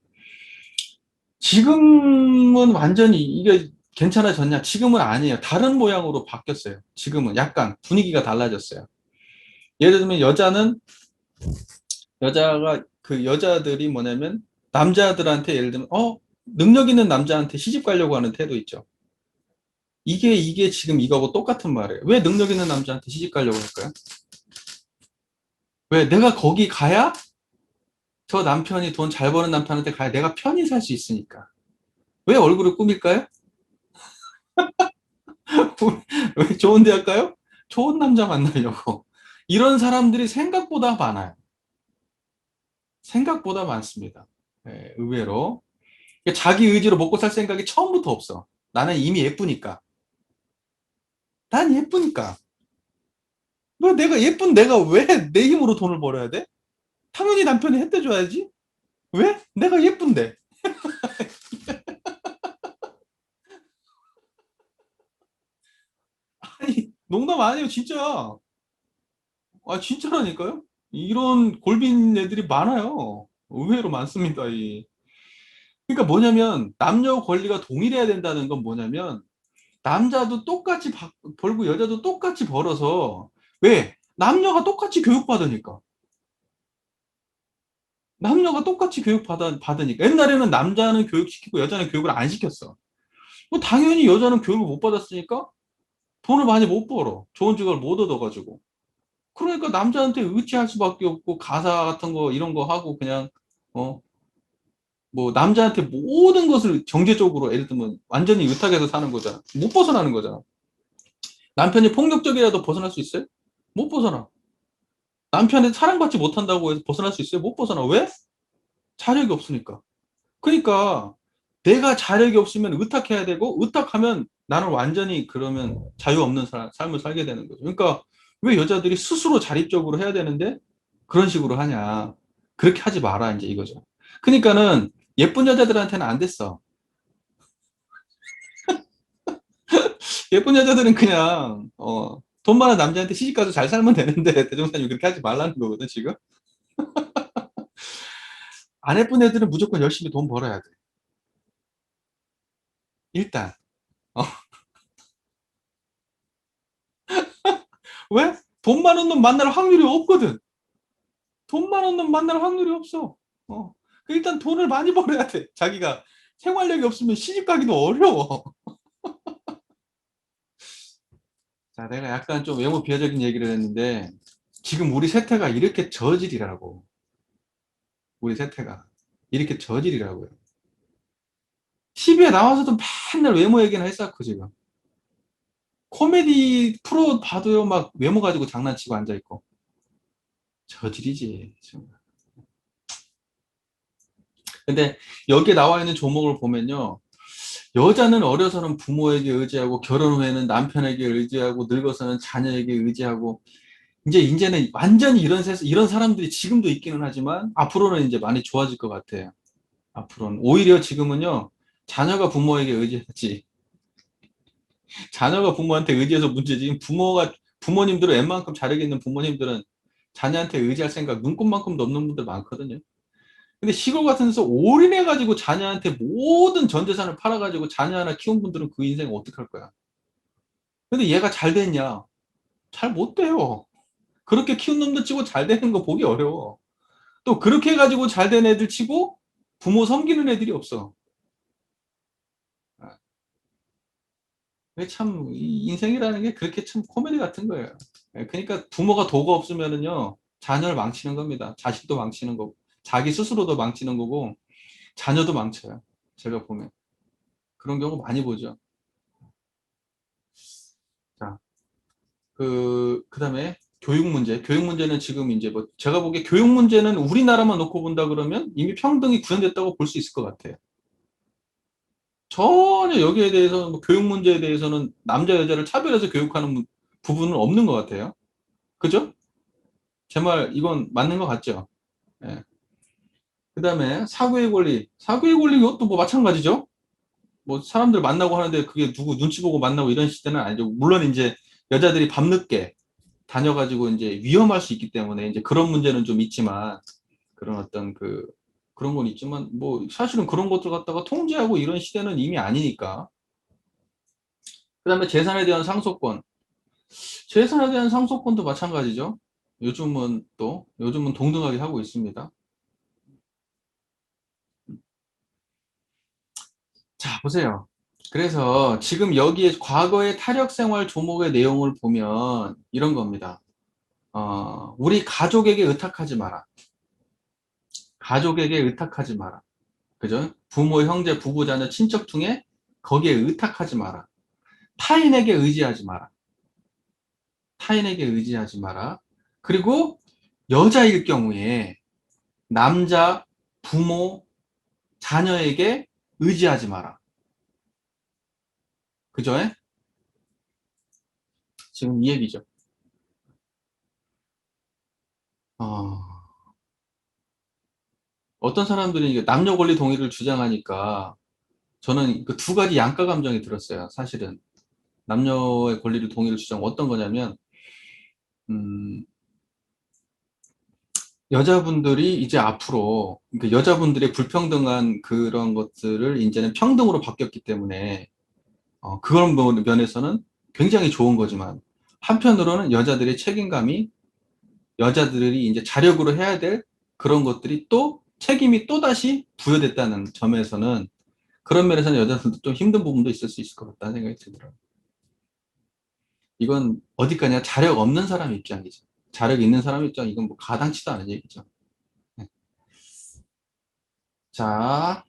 지금은 완전히 이게 괜찮아졌냐? 지금은 아니에요. 다른 모양으로 바뀌었어요. 지금은 약간 분위기가 달라졌어요. 예를 들면 여자가 그 여자들이 뭐냐면 남자들한테 예를 들면 능력 있는 남자한테 시집 가려고 하는 태도 있죠. 이게 지금 이거하고 똑같은 말이에요. 왜 능력 있는 남자한테 시집 가려고 할까요? 왜 내가 거기 가야 저 남편이 돈 잘 버는 남편한테 가야 내가 편히 살 수 있으니까. 왜 얼굴을 꾸밀까요? 왜 좋은 데 할까요? 좋은 남자 만나려고. 이런 사람들이 생각보다 많아요. 생각보다 많습니다. 예, 의외로. 자기 의지로 먹고 살 생각이 처음부터 없어. 나는 이미 예쁘니까. 난 예쁘니까. 왜 내가 예쁜 내가 왜 내 힘으로 돈을 벌어야 돼? 당연히 남편이 해대줘야지. 왜? 내가 예쁜데. 아니, 농담 아니에요, 진짜. 아, 진짜라니까요? 이런 골빈 애들이 많아요. 의외로 많습니다. 그러니까 뭐냐면, 남녀 권리가 동일해야 된다는 건 뭐냐면, 남자도 똑같이 벌고 여자도 똑같이 벌어서, 왜? 남녀가 똑같이 교육받으니까. 남녀가 똑같이 받으니까. 옛날에는 남자는 교육시키고 여자는 교육을 안 시켰어. 뭐 당연히 여자는 교육을 못 받았으니까 돈을 많이 못 벌어. 좋은 직업을 못 얻어가지고. 그러니까 남자한테 의지할 수밖에 없고 가사 같은 거 이런 거 하고 그냥 어 뭐 남자한테 모든 것을 경제적으로 예를 들면 완전히 의탁해서 사는 거잖아. 못 벗어나는 거잖아. 남편이 폭력적이라도 벗어날 수 있어요? 못 벗어나. 남편한테 사랑받지 못한다고 해서 벗어날 수 있어요? 못 벗어나. 왜? 자력이 없으니까. 그러니까 내가 자력이 없으면 의탁해야 되고 의탁하면 나는 완전히 그러면 자유 없는 삶을 살게 되는 거죠. 그러니까 왜 여자들이 스스로 자립적으로 해야 되는데 그런 식으로 하냐. 그렇게 하지 마라 이제 이거죠. 그러니까는 예쁜 여자들한테는 안 됐어. 예쁜 여자들은 그냥 돈 많은 남자한테 시집가서 잘 살면 되는데 대종사님 그렇게 하지 말라는 거거든 지금. 안 예쁜 애들은 무조건 열심히 돈 벌어야 돼. 일단 왜? 돈 많은 놈 만날 확률이 없거든. 돈 많은 놈 만날 확률이 없어. 어. 일단 돈을 많이 벌어야 돼. 자기가 생활력이 없으면 시집 가기도 어려워. 자, 내가 약간 좀 외모 비하적인 얘기를 했는데, 지금 우리 세태가 이렇게 저질이라고. 우리 세태가. 이렇게 저질이라고요. TV에 나와서도 맨날 외모 얘기는 했었고, 지금. 코미디 프로 봐도요, 막 외모 가지고 장난치고 앉아있고. 저질이지. 정말. 근데 여기에 나와 있는 조목을 보면요. 여자는 어려서는 부모에게 의지하고, 결혼 후에는 남편에게 의지하고, 늙어서는 자녀에게 의지하고, 이제는 완전히 이런 사람들이 지금도 있기는 하지만, 앞으로는 이제 많이 좋아질 것 같아요. 앞으로는. 오히려 지금은요, 자녀가 부모에게 의지하지. 자녀가 부모한테 의지해서 문제지. 부모님들은 웬만큼 자력 있는 부모님들은 자녀한테 의지할 생각 눈꼽만큼도 없는 분들 많거든요. 근데 시골 같은 데서 올인해가지고 자녀한테 모든 전 재산을 팔아가지고 자녀 하나 키운 분들은 그 인생 어떡할 거야. 근데 얘가 잘 됐냐? 잘 못 돼요. 그렇게 키운 놈들 치고 잘 되는 거 보기 어려워. 또 그렇게 해가지고 잘 된 애들 치고 부모 섬기는 애들이 없어. 그게 참, 이 인생이라는 게 그렇게 참 코미디 같은 거예요. 그러니까 부모가 도가 없으면은요, 자녀를 망치는 겁니다. 자식도 망치는 거고, 자기 스스로도 망치는 거고, 자녀도 망쳐요. 제가 보면. 그런 경우 많이 보죠. 자, 그 다음에 교육 문제. 교육 문제는 지금 이제 뭐, 제가 보기에 교육 문제는 우리나라만 놓고 본다 그러면 이미 평등이 구현됐다고 볼 수 있을 것 같아요. 전혀 여기에 대해서, 뭐 교육 문제에 대해서는 남자, 여자를 차별해서 교육하는 부분은 없는 것 같아요. 그죠? 제 말, 이건 맞는 것 같죠? 예. 그 다음에 사교의 권리. 사교의 권리 이것도 뭐 마찬가지죠? 뭐 사람들 만나고 하는데 그게 누구 눈치 보고 만나고 이런 시대는 아니죠. 물론 이제 여자들이 밤늦게 다녀가지고 이제 위험할 수 있기 때문에 이제 그런 문제는 좀 있지만 그런 어떤 그런 건 있지만 뭐 사실은 그런 것들 갖다가 통제하고 이런 시대는 이미 아니니까. 그 다음에 재산에 대한 상속권. 재산에 대한 상속권도 마찬가지죠. 요즘은 동등하게 하고 있습니다. 자, 보세요. 그래서 지금 여기에 과거의 타력생활 조목의 내용을 보면 이런 겁니다. 우리 가족에게 의탁하지 마라. 가족에게 의탁하지 마라. 그죠? 부모, 형제, 부부, 자녀, 친척 중에 거기에 의탁하지 마라. 타인에게 의지하지 마라. 타인에게 의지하지 마라. 그리고 여자일 경우에 남자, 부모, 자녀에게 의지하지 마라. 그죠? 지금 이 얘기죠. 어, 어떤 사람들이 이게 남녀 권리 동의를 주장하니까 저는 그 두 가지 양가 감정이 들었어요. 사실은 남녀의 권리를 동의를 주장 어떤 거냐면 음, 여자분들이 이제 앞으로 그러니까 여자분들의 불평등한 그런 것들을 이제는 평등으로 바뀌었기 때문에 그런 면에서는 굉장히 좋은 거지만 한편으로는 여자들의 책임감이 여자들이 이제 자력으로 해야 될 그런 것들이 또 책임이 또다시 부여됐다는 점에서는 그런 면에서는 여자들도 좀 힘든 부분도 있을 수 있을 것 같다는 생각이 들더라고요. 이건 어디까지나 자력 없는 사람 입장이죠. 자력 있는 사람 입장, 이건 뭐 가당치도 않은 얘기죠. 네. 자,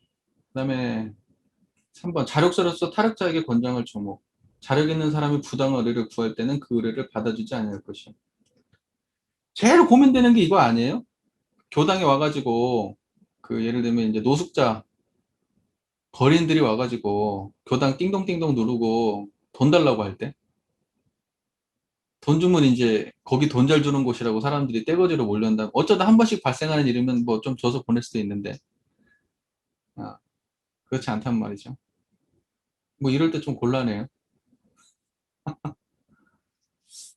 그다음에 3번 자력서로서 타력자에게 권장할 조목. 자력 있는 사람이 부당 의뢰를 구할 때는 그 의뢰를 받아주지 않을 것이요. 제일 고민되는 게 이거 아니에요? 교당에 와가지고 그 예를 들면 이제 노숙자 거린들이 와가지고 교당 띵동띵동 누르고 돈 달라고 할 때 돈 주면 이제 거기 돈 잘 주는 곳이라고 사람들이 떼거지로 몰려온다. 어쩌다 한 번씩 발생하는 일이면 뭐 좀 줘서 보낼 수도 있는데 아, 그렇지 않단 말이죠. 뭐 이럴 때 좀 곤란해요.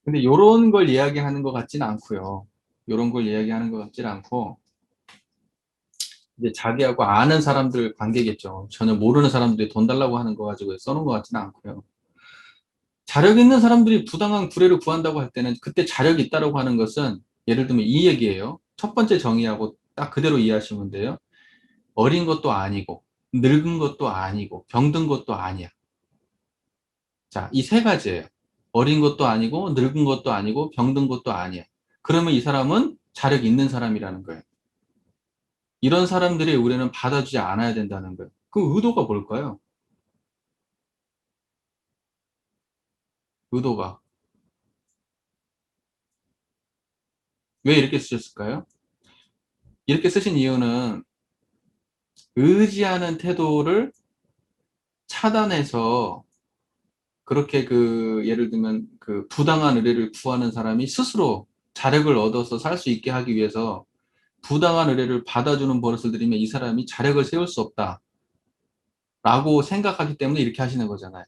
근데 요런 걸 이야기하는 것 같지는 않고요. 요런 걸 이야기하는 것 같지는 않고 이제 자기하고 아는 사람들 관계겠죠. 전혀 모르는 사람들이 돈 달라고 하는 거 가지고 써놓은 것 같지는 않고요. 자력 있는 사람들이 부당한 구애를 구한다고 할 때는 그때 자력이 있다라고 하는 것은 예를 들면 이 얘기예요. 첫 번째 정의하고 딱 그대로 이해하시면 돼요. 어린 것도 아니고 늙은 것도 아니고 병든 것도 아니야. 자, 이 세 가지예요. 어린 것도 아니고 늙은 것도 아니고 병든 것도 아니야. 그러면 이 사람은 자력 있는 사람이라는 거예요. 이런 사람들이 우리는 받아주지 않아야 된다는 거예요. 그 의도가 뭘까요? 의도가. 왜 이렇게 쓰셨을까요? 이렇게 쓰신 이유는 의지하는 태도를 차단해서 그렇게 그 예를 들면 그 부당한 의뢰를 구하는 사람이 스스로 자력을 얻어서 살 수 있게 하기 위해서 부당한 의뢰를 받아주는 버릇을 들이면 이 사람이 자력을 세울 수 없다라고 생각하기 때문에 이렇게 하시는 거잖아요.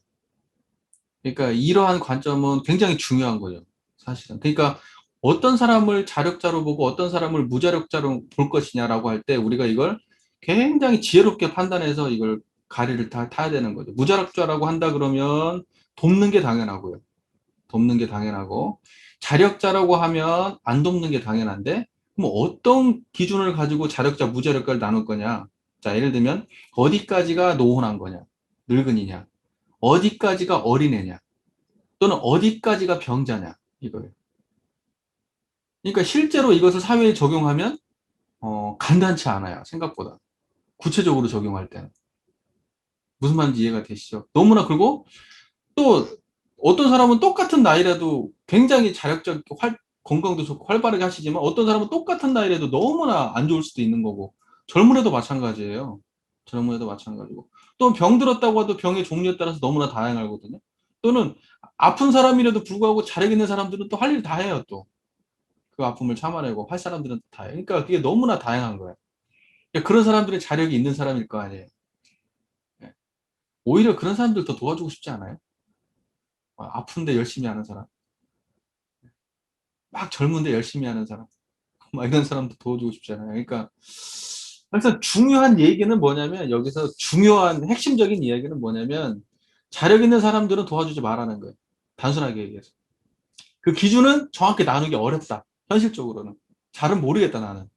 그러니까 이러한 관점은 굉장히 중요한 거죠. 사실은. 그러니까 어떤 사람을 자력자로 보고 어떤 사람을 무자력자로 볼 것이냐라고 할 때 우리가 이걸 굉장히 지혜롭게 판단해서 이걸 가리를 타야 되는 거죠. 무자력자라고 한다 그러면 돕는 게 당연하고요. 돕는 게 당연하고 자력자라고 하면 안 돕는 게 당연한데 그럼 어떤 기준을 가지고 자력자, 무자력자를 나눌 거냐? 자, 예를 들면 어디까지가 노혼한 거냐? 늙은이냐? 어디까지가 어린애냐? 또는 어디까지가 병자냐? 이거예요. 그러니까 실제로 이것을 사회에 적용하면 간단치 않아요. 생각보다. 구체적으로 적용할 때는. 무슨 말인지 이해가 되시죠? 너무나 그리고 또 어떤 사람은 똑같은 나이라도 굉장히 자력적, 건강도 좋고 활발하게 하시지만 어떤 사람은 똑같은 나이라도 너무나 안 좋을 수도 있는 거고 젊은 애도 마찬가지예요. 젊은 애도 마찬가지고 또 병 들었다고 해도 병의 종류에 따라서 너무나 다양하거든요. 또는 아픈 사람이라도 불구하고 자력 있는 사람들은 또 할 일 다 해요. 또 그 아픔을 참아내고 할 사람들은 다 해요. 그러니까 그게 너무나 다양한 거예요. 그러니까 그런 사람들이 자력이 있는 사람일 거 아니에요. 예. 오히려 그런 사람들 더 도와주고 싶지 않아요? 아픈데 열심히 하는 사람. 막 젊은데 열심히 하는 사람. 막 이런 사람도 도와주고 싶잖아요. 그러니까 그래서 중요한 얘기는 뭐냐면 여기서 중요한 핵심적인 이야기는 뭐냐면 자력 있는 사람들은 도와주지 말라는 거예요. 단순하게 얘기해서. 그 기준은 정확히 나누기 어렵다. 현실적으로는. 잘은 모르겠다 나는.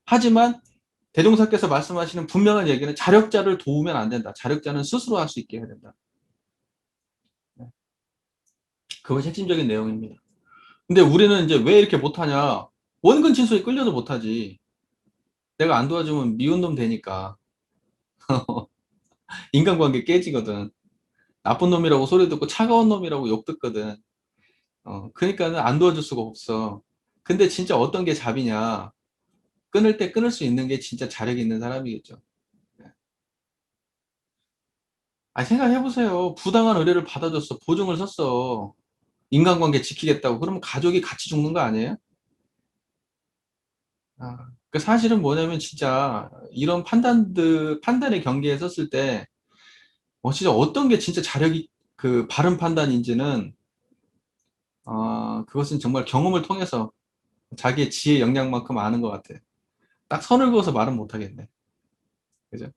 하지만 대종사께서 말씀하시는 분명한 얘기는 자력자를 도우면 안 된다. 자력자는 스스로 할 수 있게 해야 된다. 그것이 핵심적인 내용입니다. 근데 우리는 이제 왜 이렇게 못하냐? 원근 친소에 끌려도 못하지. 내가 안 도와주면 미운 놈 되니까. 인간관계 깨지거든. 나쁜 놈이라고 소리 듣고 차가운 놈이라고 욕 듣거든. 그러니까는 안 도와줄 수가 없어. 근데 진짜 어떤 게 잡이냐? 끊을 때 끊을 수 있는 게 진짜 자력 있는 사람이겠죠. 네. 아, 생각해보세요. 부당한 의뢰를 받아줬어. 보증을 섰어. 인간관계 지키겠다고. 그러면 가족이 같이 죽는 거 아니에요? 그 사실은 뭐냐면 진짜 이런 판단의 경계에 섰을 때, 진짜 어떤 게 진짜 자력이 그 바른 판단인지는, 그것은 정말 경험을 통해서 자기의 지혜 역량만큼 아는 것 같아. 딱 선을 그어서 말은 못 하겠네. 그죠?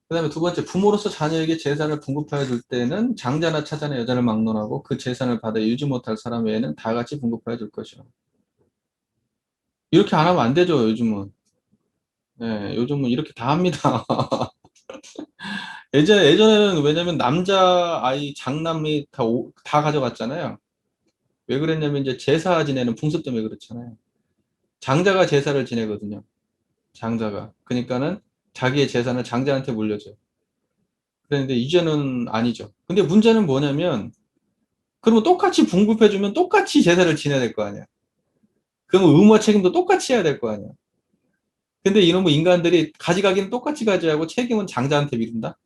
그 다음에 두 번째, 부모로서 자녀에게 재산을 분급하여 줄 때는 장자나 차자나 여자를 막론하고 그 재산을 받아 유지 못할 사람 외에는 다 같이 분급하여 줄 것이요. 이렇게 안 하면 안 되죠, 요즘은. 네, 요즘은 이렇게 다 합니다. 예전에는 왜냐면 남자 아이 장남이 다 가져갔잖아요. 왜 그랬냐면 이제 제사 지내는 풍습 때문에 그렇잖아요. 장자가 제사를 지내거든요. 장자가. 그러니까는 자기의 재산을 장자한테 물려줘요. 그런데 이제는 아니죠. 근데 문제는 뭐냐면, 그러면 똑같이 분급해주면 똑같이 제사를 지내야 될 거 아니야. 그러면 의무와 책임도 똑같이 해야 될 거 아니야. 근데 이놈의 인간들이 가져가기는 똑같이 가져야 하고 책임은 장자한테 미룬다?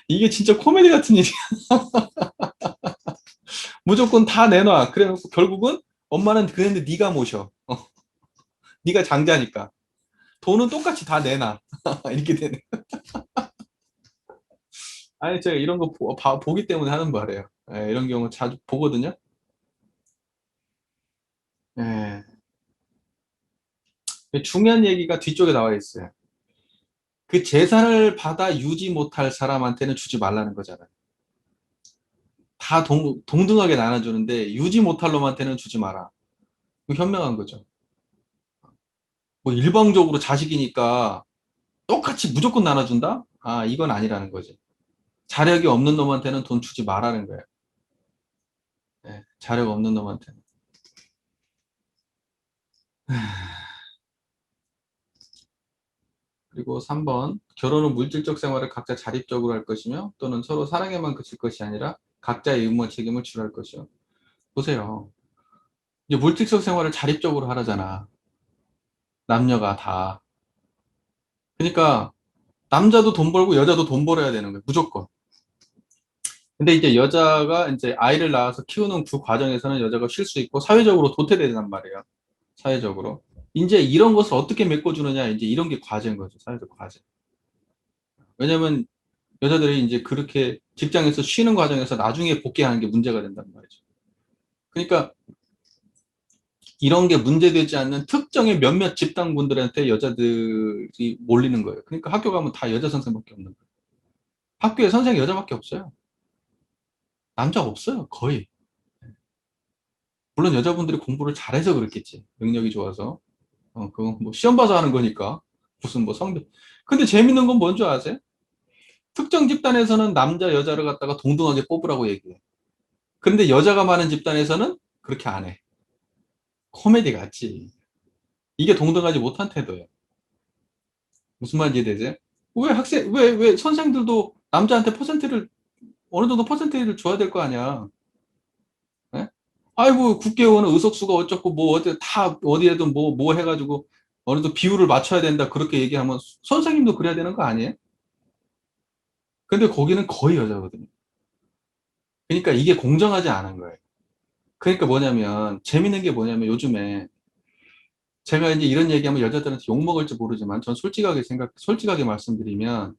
이게 진짜 코미디 같은 일이야. 무조건 다 내놔. 그래놓고 결국은 엄마는 그랬는데 네가 모셔. 네가 장자니까. 돈은 똑같이 다 내놔. 이렇게 되는. 아니, 제가 이런 거 보기 때문에 하는 말이에요. 예, 이런 경우 자주 보거든요. 예. 중요한 얘기가 뒤쪽에 나와 있어요. 그 재산을 받아 유지 못할 사람한테는 주지 말라는 거잖아요. 다 동등하게 나눠주는데 유지 못할 놈한테는 주지 마라. 이거 현명한 거죠. 뭐 일방적으로 자식이니까 똑같이 무조건 나눠준다? 이건 아니라는 거지. 자력이 없는 놈한테는 돈 주지 말라는 거예요. 예, 자력 없는 놈한테는. 그리고 3번, 결혼은 물질적 생활을 각자 자립적으로 할 것이며 또는 서로 사랑에만 그칠 것이 아니라 각자의 의무와 책임을 치료할 것이요. 보세요. 이제 물질적 생활을 자립적으로 하라잖아. 남녀가 다. 그러니까 남자도 돈 벌고 여자도 돈 벌어야 되는 거예요. 무조건. 근데 이제 여자가 이제 아이를 낳아서 키우는 그 과정에서는 여자가 쉴 수 있고 사회적으로 도태되단 말이에요. 사회적으로. 이제 이런 것을 어떻게 메꿔주느냐, 이제 이런 게 과제인 거죠. 사회적 과제. 왜냐면 여자들이 이제 그렇게 직장에서 쉬는 과정에서 나중에 복귀하는 게 문제가 된단 말이죠. 그러니까 이런 게 문제되지 않는 특정의 몇몇 집단분들한테 여자들이 몰리는 거예요. 그러니까 학교 가면 다 여자 선생밖에 없는 거예요. 학교에 선생이 여자밖에 없어요. 남자 없어요. 거의. 물론 여자분들이 공부를 잘해서 그렇겠지. 능력이 좋아서. 그건 뭐 시험 봐서 하는 거니까. 무슨 뭐 성별. 근데 재밌는 건 뭔지 아세요? 특정 집단에서는 남자, 여자를 갖다가 동등하게 뽑으라고 얘기해. 근데 여자가 많은 집단에서는 그렇게 안 해. 코미디 같지. 이게 동등하지 못한 태도예요. 무슨 말인지 이해되세요? 왜 선생들도 남자한테 퍼센트를, 어느 정도 퍼센테이지를 줘야 될 거 아니야. 예? 아이고, 국회의원은 의석수가 어쩌고, 뭐, 다, 어디에든 뭐 해가지고, 어느 정도 비율을 맞춰야 된다. 그렇게 얘기하면, 선생님도 그래야 되는 거 아니에요? 근데 거기는 거의 여자거든요. 그러니까 이게 공정하지 않은 거예요. 그러니까 뭐냐면, 재밌는 게 뭐냐면, 요즘에, 제가 이제 이런 얘기하면 여자들한테 욕먹을지 모르지만, 전 솔직하게 말씀드리면,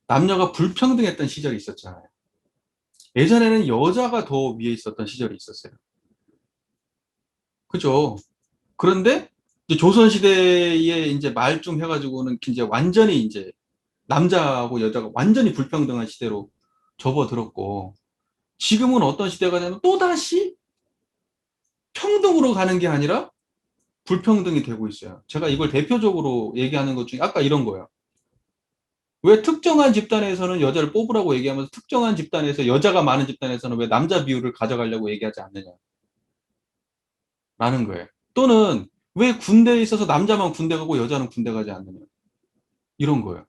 남녀가 불평등했던 시절이 있었잖아요. 예전에는 여자가 더 위에 있었던 시절이 있었어요. 그죠? 그런데 이제 조선시대에 이제 말좀 해가지고는 이제 완전히 이제 남자하고 여자가 완전히 불평등한 시대로 접어들었고, 지금은 어떤 시대가 되면 또다시 평등으로 가는 게 아니라 불평등이 되고 있어요. 제가 이걸 대표적으로 얘기하는 것 중에 아까 이런 거예요. 왜 특정한 집단에서는 여자를 뽑으라고 얘기하면서 특정한 집단에서 여자가 많은 집단에서는 왜 남자 비율을 가져가려고 얘기하지 않느냐라는 거예요. 또는 왜 군대에 있어서 남자만 군대 가고 여자는 군대 가지 않느냐. 이런 거예요.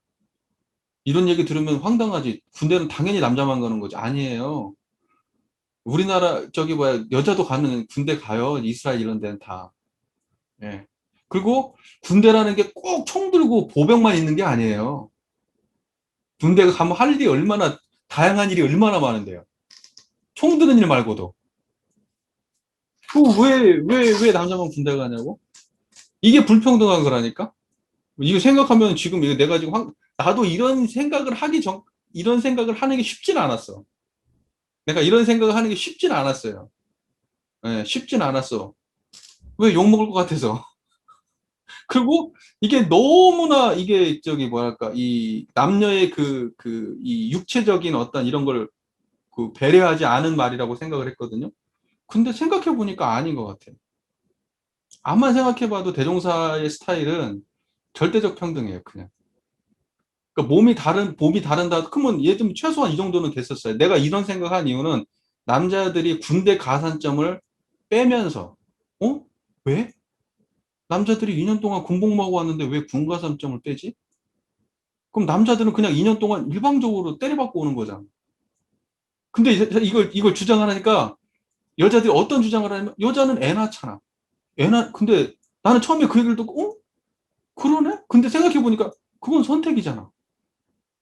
이런 얘기 들으면 황당하지. 군대는 당연히 남자만 가는 거지. 아니에요. 우리나라 저기 뭐야 여자도 가는 군대 가요. 이스라엘 이런 데는 다. 예. 그리고 군대라는 게 꼭 총 들고 보병만 있는 게 아니에요. 군대 가면 할 일이 얼마나 다양한 일이 얼마나 많은데요. 총 드는 일 말고도. 왜 남자만 군대 가냐고? 이게 불평등한 거라니까? 이거 생각하면 지금 이거 내가 지금 나도 이런 생각을 하는 게 쉽진 않았어. 내가 이런 생각을 하는 게 쉽진 않았어요. 예, 쉽진 않았어. 왜 욕먹을 것 같아서. 그리고 이게 너무나 이게 저기 뭐랄까, 이 남녀의 이 육체적인 어떤 이런 걸 그 배려하지 않은 말이라고 생각을 했거든요. 근데 생각해보니까 아닌 것 같아요. 암만 생각해봐도 대종사의 스타일은 절대적 평등이에요, 그냥. 그러니까 몸이 다른다. 그러면 얘 좀 최소한 이 정도는 됐었어요. 내가 이런 생각한 이유는 남자들이 군대 가산점을 빼면서, 어? 왜? 남자들이 2년 동안 군복무하고 왔는데 왜 군가산점을 빼지? 그럼 남자들은 그냥 2년 동안 일방적으로 때려받고 오는 거잖아. 근데 이걸 주장하니까 여자들이 어떤 주장을 하냐면 여자는 애 낳잖아. 근데 나는 처음에 그 얘기를 듣고, 그러네? 근데 생각해보니까 그건 선택이잖아.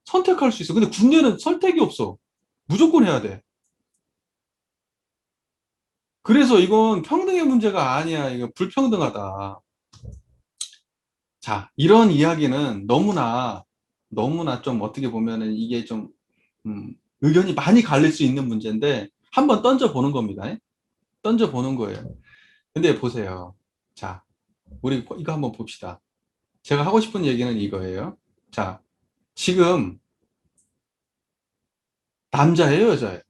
선택할 수 있어. 근데 군대는 선택이 없어. 무조건 해야 돼. 그래서 이건 평등의 문제가 아니야. 이거 불평등하다. 자, 이런 이야기는 너무나 좀 어떻게 보면은 이게 좀, 의견이 많이 갈릴 수 있는 문제인데, 한번 던져보는 겁니다. 던져보는 거예요. 근데 보세요. 자, 우리 이거 한번 봅시다. 제가 하고 싶은 얘기는 이거예요. 자, 지금 남자예요, 여자예요?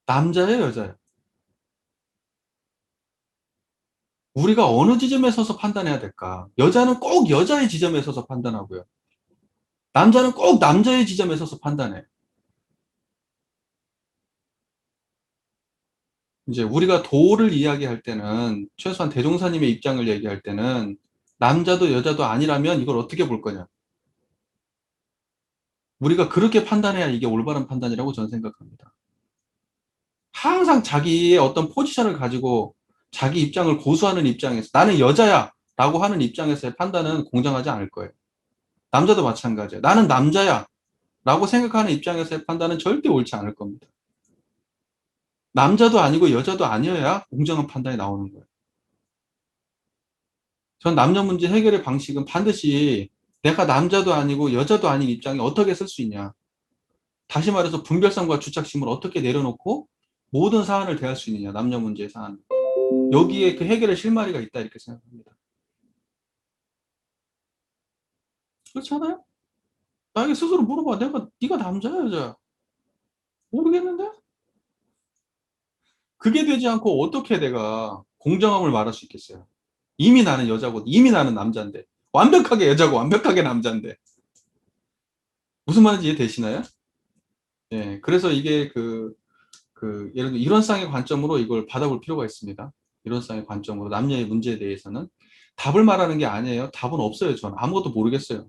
남자예요, 여자예요? 우리가 어느 지점에 서서 판단해야 될까? 여자는 꼭 여자의 지점에 서서 판단하고요. 남자는 꼭 남자의 지점에 서서 판단해. 이제 우리가 도를 이야기할 때는 최소한 대종사님의 입장을 얘기할 때는 남자도 여자도 아니라면 이걸 어떻게 볼 거냐. 우리가 그렇게 판단해야 이게 올바른 판단이라고 저는 생각합니다. 항상 자기의 어떤 포지션을 가지고 자기 입장을 고수하는 입장에서 나는 여자야 라고 하는 입장에서의 판단은 공정하지 않을 거예요. 남자도 마찬가지예요. 나는 남자야 라고 생각하는 입장에서의 판단은 절대 옳지 않을 겁니다. 남자도 아니고 여자도 아니어야 공정한 판단이 나오는 거예요. 전 남녀 문제 해결의 방식은 반드시 내가 남자도 아니고 여자도 아닌 입장에 어떻게 쓸 수 있냐. 다시 말해서 분별성과 주착심을 어떻게 내려놓고 모든 사안을 대할 수 있느냐. 남녀 문제의 사안. 여기에 그 해결의 실마리가 있다 이렇게 생각합니다. 그렇지 않아요? 나에게 스스로 물어봐. 네가 남자야 여자야? 모르겠는데? 그게 되지 않고 어떻게 내가 공정함을 말할 수 있겠어요? 이미 나는 여자고 이미 나는 남자인데 완벽하게 여자고 완벽하게 남자인데 무슨 말인지 이해되시나요? 예, 그래서 이게 예를 들어 이론상의 관점으로 이걸 받아볼 필요가 있습니다. 이론상의 관점으로 남녀의 문제에 대해서는 답을 말하는 게 아니에요. 답은 없어요. 저는 아무것도 모르겠어요.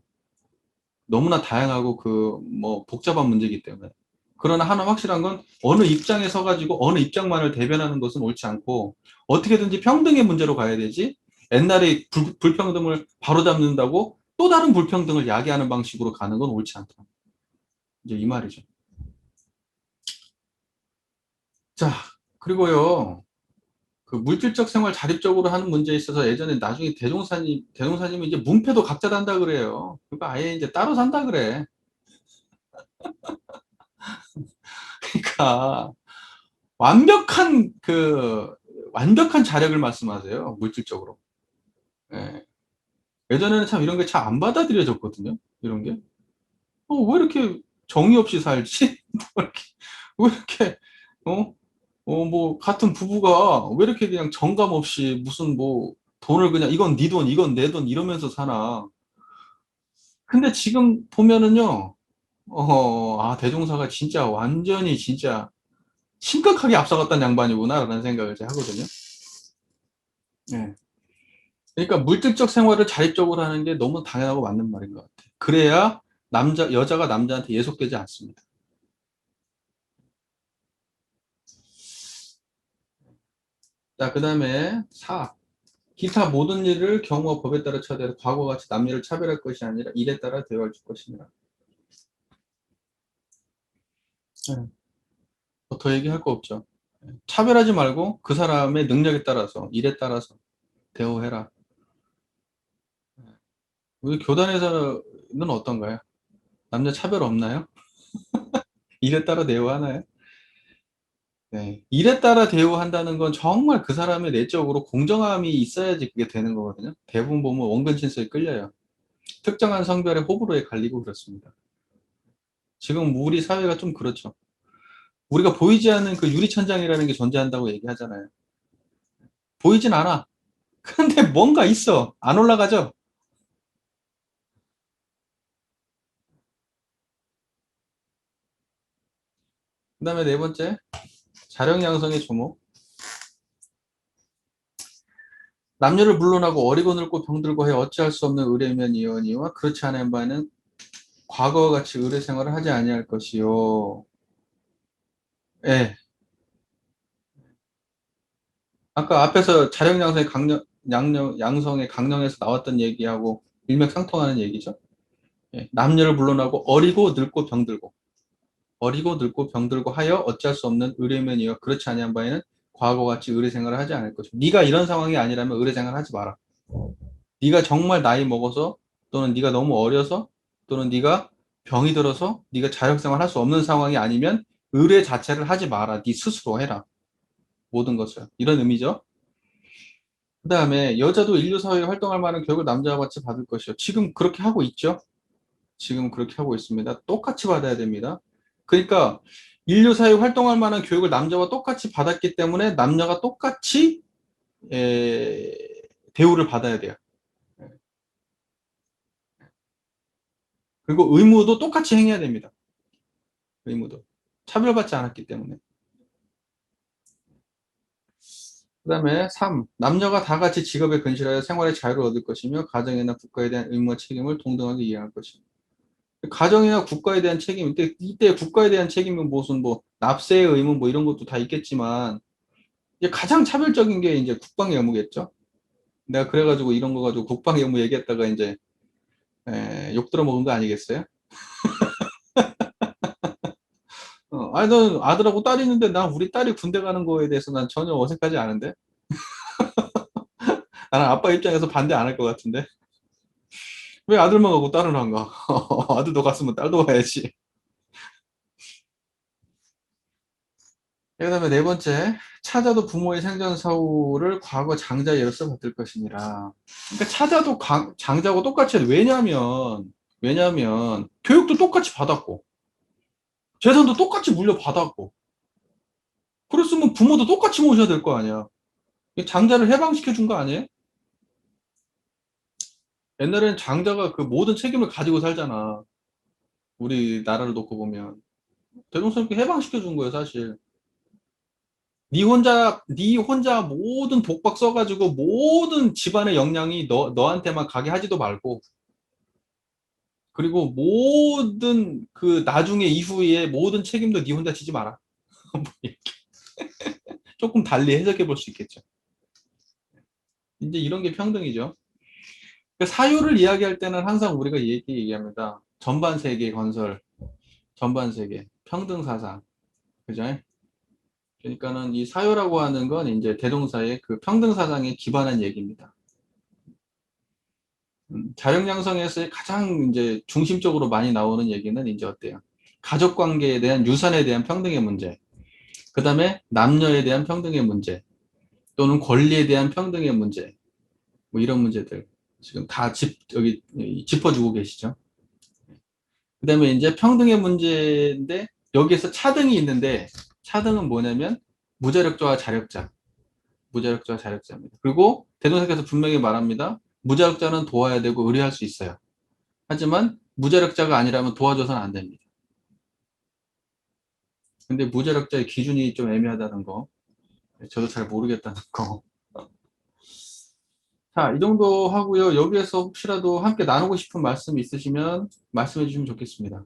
너무나 다양하고 뭐 복잡한 문제이기 때문에. 그러나 하나 확실한 건 어느 입장에 서가지고 어느 입장만을 대변하는 것은 옳지 않고 어떻게든지 평등의 문제로 가야 되지 옛날에 불평등을 바로잡는다고 또 다른 불평등을 야기하는 방식으로 가는 건 옳지 않다. 이제 이 말이죠. 자, 그리고요. 그 물질적 생활 자립적으로 하는 문제에 있어서 예전에 나중에 대종사님이 이제 문패도 각자 단다 그래요. 그러니까 아예 이제 따로 산다 그래. 그러니까 완벽한 자력을 말씀하세요. 물질적으로. 예. 예전에는 참 이런 게 잘 안 받아들여졌거든요. 이런 게. 왜 이렇게 정이 없이 살지? 뭐 이렇게, 왜 이렇게, 어? 뭐, 같은 부부가 왜 이렇게 그냥 정감 없이 무슨 뭐, 돈을 그냥 이건 네 돈, 이건 내 돈 이러면서 사나. 근데 지금 보면은요, 대종사가 진짜 완전히 진짜 심각하게 앞서갔던 양반이구나라는 생각을 제가 하거든요. 예. 그러니까 물질적 생활을 자립적으로 하는 게 너무 당연하고 맞는 말인 것 같아요. 그래야 여자가 남자한테 예속되지 않습니다. 자, 그 다음에 4. 기타 모든 일을 경우와 법에 따라 처대로 과거와 같이 남녀를 차별할 것이 아니라 일에 따라 대우할 것이니라. 예. 뭐더 얘기할 거 없죠. 예. 차별하지 말고 그 사람의 능력에 따라서, 일에 따라서 대우해라. 우리 교단에서는 어떤가요? 남녀 차별 없나요? 일에 따라 대우하나요? 네. 일에 따라 대우한다는 건 정말 그 사람의 내적으로 공정함이 있어야지 그게 되는 거거든요. 대부분 보면 원근 친서에 끌려요. 특정한 성별의 호불호에 갈리고 그렇습니다. 지금 우리 사회가 좀 그렇죠. 우리가 보이지 않는 그 유리천장이라는 게 존재한다고 얘기하잖아요. 보이진 않아. 근데 뭔가 있어. 안 올라가죠? 그 다음에 네 번째, 자령양성의 조목. 남녀를 물론하고 어리고 늙고 병들고 해 어찌할 수 없는 의뢰면 이언이와 그렇지 않은 바에는 과거와 같이 의뢰 생활을 하지 아니할 것이요. 예. 아까 앞에서 자령양성의 양성의 강령에서 나왔던 얘기하고 일맥상통하는 얘기죠. 예. 남녀를 물론하고 어리고 늙고 병들고 하여 어찌할 수 없는 의뢰면이여 그렇지 아니한 바에는 과거와 같이 의뢰 생활을 하지 않을 것이고 네가 이런 상황이 아니라면 의뢰 생활을 하지 마라. 네가 정말 나이 먹어서 또는 네가 너무 어려서 또는 네가 병이 들어서 네가 자력생활 할 수 없는 상황이 아니면 의뢰 자체를 하지 마라. 네 스스로 해라. 모든 것을. 이런 의미죠. 그 다음에 여자도 인류 사회에 활동할 만한 교육을 남자와 같이 받을 것이요. 지금 그렇게 하고 있죠. 지금 그렇게 하고 있습니다. 똑같이 받아야 됩니다. 그러니까 인류 사회에 활동할 만한 교육을 남자와 똑같이 받았기 때문에 남녀가 똑같이 대우를 받아야 돼요. 그리고 의무도 똑같이 행해야 됩니다. 의무도. 차별받지 않았기 때문에. 그 다음에 3. 남녀가 다 같이 직업에 근실하여 생활의 자유를 얻을 것이며 가정이나 국가에 대한 의무와 책임을 동등하게 이해할 것이다. 가정이나 국가에 대한 책임, 이때 국가에 대한 책임은 무슨 뭐 납세의 의무 뭐 이런 것도 다 있겠지만 이제 가장 차별적인 게 이제 국방의 의무겠죠. 내가 그래가지고 이런 거 가지고 국방의 의무 얘기했다가 이제 욕 들어먹은 거 아니겠어요? 아니, 너 아들하고 딸이 있는데 난 우리 딸이 군대 가는 거에 대해서 난 전혀 어색하지 않은데? 나는 아빠 입장에서 반대 안 할 것 같은데? 왜 아들만 가고 딸은 안 가? 아들도 갔으면 딸도 가야지. 그다음에 네 번째, 찾아도 부모의 생전 사후를 과거 장자 예로서 받들 것이니라. 그러니까 찾아도 장자고 똑같이 해도 왜냐면 교육도 똑같이 받았고 재산도 똑같이 물려받았고 그랬으면 부모도 똑같이 모셔야 될 거 아니야. 장자를 해방시켜 준 거 아니에요? 옛날에는 장자가 그 모든 책임을 가지고 살잖아. 우리나라를 놓고 보면 대동스럽게 해방시켜 준 거예요, 사실. 네 혼자 모든 독박 써가지고 모든 집안의 역량이 너한테만 가게 하지도 말고 그리고 모든 그 나중에 이후에 모든 책임도 네 혼자 지지 마라. 조금 달리 해석해 볼 수 있겠죠. 이제 이런 게 평등이죠. 그러니까 사유를 이야기할 때는 항상 우리가 얘기합니다. 전반 세계 건설, 전반 세계 평등 사상, 그죠? 그러니까는 이 사유라고 하는 건 이제 대동사의 그 평등 사상에 기반한 얘기입니다. 자력 양성에서의 가장 이제 중심적으로 많이 나오는 얘기는 이제 어때요? 가족 관계에 대한 유산에 대한 평등의 문제, 그 다음에 남녀에 대한 평등의 문제, 또는 권리에 대한 평등의 문제, 뭐 이런 문제들 지금 다 여기 짚어주고 계시죠. 그 다음에 이제 평등의 문제인데 여기에서 차등이 있는데 차등은 뭐냐면 무자력자와 자력자, 무자력자와 자력자입니다. 그리고 대동사께서 분명히 말합니다. 무자력자는 도와야 되고 의뢰할 수 있어요. 하지만 무자력자가 아니라면 도와줘서는 안 됩니다. 근데 무자력자의 기준이 좀 애매하다는 거, 저도 잘 모르겠다는 거. 자, 이 정도 하고요. 여기에서 혹시라도 함께 나누고 싶은 말씀 있으시면 말씀해 주시면 좋겠습니다.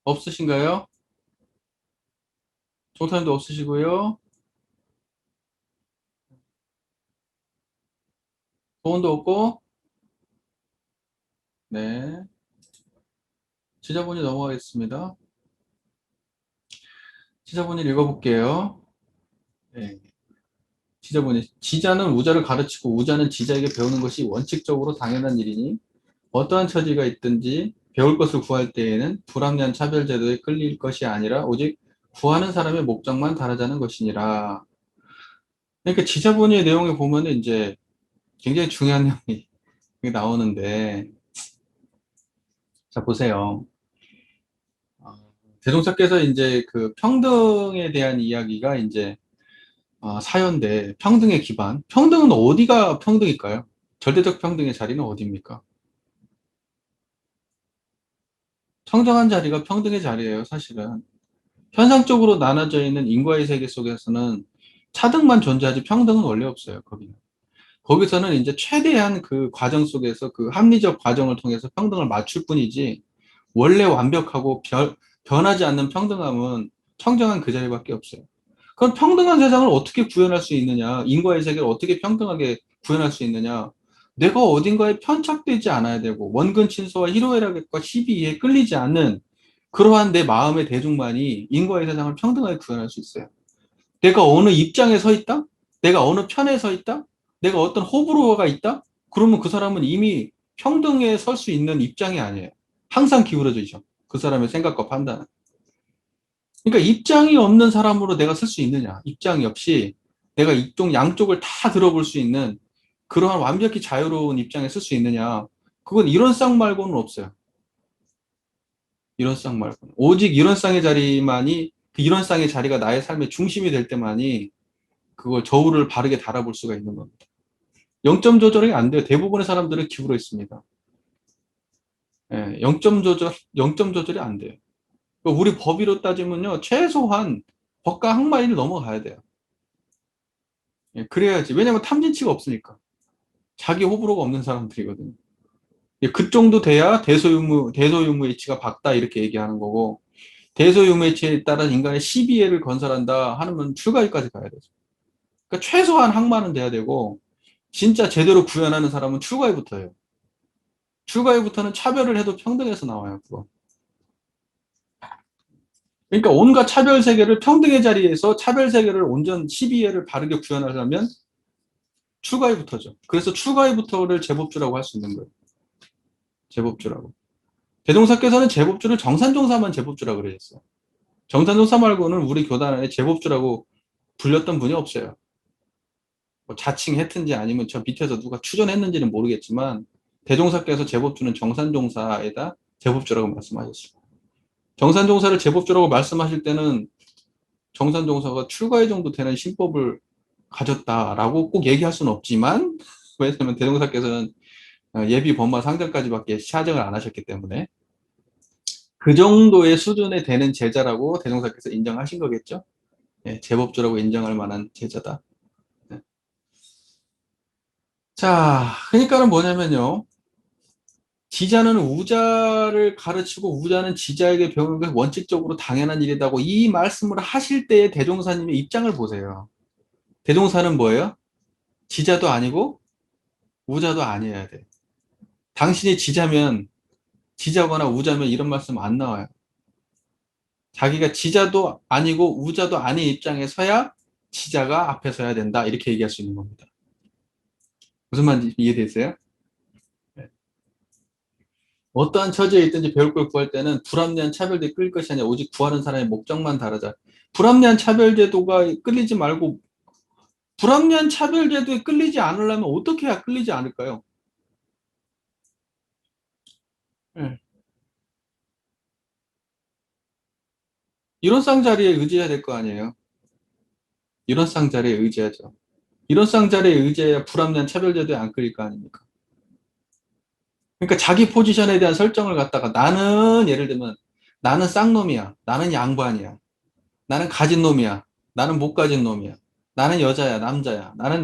없으신가요? 종사님도 없으시고요. 도원도 없고, 네. 지저분이 넘어가겠습니다. 지저분이 읽어볼게요. 네. 지저분이. 지자는 우자를 가르치고 우자는 지자에게 배우는 것이 원칙적으로 당연한 일이니 어떠한 처지가 있든지 배울 것을 구할 때에는 불합리한 차별제도에 끌릴 것이 아니라 오직 구하는 사람의 목적만 다르자는 것이니라. 그러니까 지자본의 내용에 보면은 이제 굉장히 중요한 내용이 나오는데, 자, 보세요. 어, 대종사께서 이제 그 평등에 대한 이야기가 이제 사연대 평등의 기반. 평등은 어디가 평등일까요? 절대적 평등의 자리는 어디입니까? 청정한 자리가 평등의 자리예요, 사실은. 현상적으로 나눠져 있는 인과의 세계 속에서는 차등만 존재하지 평등은 원래 없어요, 거기는. 거기서는 이제 최대한 그 과정 속에서 그 합리적 과정을 통해서 평등을 맞출 뿐이지, 원래 완벽하고 변하지 않는 평등함은 청정한 그 자리밖에 없어요. 그럼 평등한 세상을 어떻게 구현할 수 있느냐? 인과의 세계를 어떻게 평등하게 구현할 수 있느냐? 내가 어딘가에 편착되지 않아야 되고, 원근 친서와 희로애락과 시비에 끌리지 않는 그러한 내 마음의 대중만이 인과의 세상을 평등하게 구현할 수 있어요. 내가 어느 입장에 서 있다? 내가 어느 편에 서 있다? 내가 어떤 호불호가 있다? 그러면 그 사람은 이미 평등에 설 수 있는 입장이 아니에요. 항상 기울어져 있죠. 그 사람의 생각과 판단은. 그러니까 입장이 없는 사람으로 내가 쓸 수 있느냐? 입장이 없이 내가 이쪽 양쪽을 다 들어볼 수 있는 그러한 완벽히 자유로운 입장에 쓸 수 있느냐? 그건 이런 쌍 말고는 없어요. 이런 쌍 말고는. 오직 이런 쌍의 자리만이 그 이런 쌍의 자리가 나의 삶의 중심이 될 때만이 그걸 저울을 바르게 달아볼 수가 있는 겁니다. 0점 조절이 안 돼요. 대부분의 사람들은 기울어 있습니다. 예, 0점 조절이 안 돼요. 우리 법위로 따지면요, 최소한 법과 항마일을 넘어가야 돼요. 예, 그래야지. 왜냐면 탐진치가 없으니까. 자기 호불호가 없는 사람들이거든요. 예, 그 정도 돼야 대소유무이치가 밝다 이렇게 얘기하는 거고, 대소유무이치에 따른 인간의 시비애를 건설한다 하면 출가위까지 가야 되죠. 그러니까 최소한 항마는 돼야 되고, 진짜 제대로 구현하는 사람은 출가위부터예요. 출가위부터는 차별을 해도 평등해서 나와요, 그거. 그러니까 온갖 차별 세계를 평등의 자리에서 차별 세계를 온전 시비애를 바르게 구현하려면 출가위부터죠. 그래서 출가위부터를 제법주라고 할 수 있는 거예요. 제법주라고. 대종사께서는 제법주를 정산종사만 제법주라고 그러셨어요. 정산종사 말고는 우리 교단 안에 제법주라고 불렸던 분이 없어요. 뭐 자칭했든지 아니면 저 밑에서 누가 추전했는지는 모르겠지만 대종사께서 제법주는 정산종사에다 제법주라고 말씀하셨어요. 정산종사를 제법주라고 말씀하실 때는 정산종사가 출가의 정도 되는 신법을 가졌다라고 꼭 얘기할 수는 없지만 왜냐하면 대종사께서는 예비 법마 상정까지밖에 사정을 안 하셨기 때문에 그 정도의 수준에 되는 제자라고 대종사께서 인정하신 거겠죠. 예, 제법주라고 인정할 만한 제자다. 네. 자, 그러니까는 뭐냐면요. 지자는 우자를 가르치고 우자는 지자에게 배우는 게 원칙적으로 당연한 일이다고 이 말씀을 하실 때의 대종사님의 입장을 보세요. 대종사는 뭐예요? 지자도 아니고 우자도 아니어야 돼. 당신이 지자면 지자거나 우자면 이런 말씀 안 나와요. 자기가 지자도 아니고 우자도 아닌 입장에 서야 지자가 앞에 서야 된다. 이렇게 얘기할 수 있는 겁니다. 무슨 말인지 이해되세요? 네. 어떠한 처지에 있든지 배울 걸 구할 때는 불합리한 차별대에 끌릴 것이 아니라 오직 구하는 사람의 목적만 다르자. 불합리한 차별제도가 끌리지 말고 불합리한 차별제도에 끌리지 않으려면 어떻게 해야 끌리지 않을까요? 네. 이런 쌍자리에 의지해야 될 거 아니에요. 이런 쌍자리에 의지하죠. 이런 쌍자리에 의지해야 불합리한 차별제도에 안 끌릴 거 아닙니까? 그러니까 자기 포지션에 대한 설정을 갖다가 나는 예를 들면 나는 쌍놈이야. 나는 양반이야. 나는 가진 놈이야. 나는 못 가진 놈이야. 나는 여자야, 남자야. 나는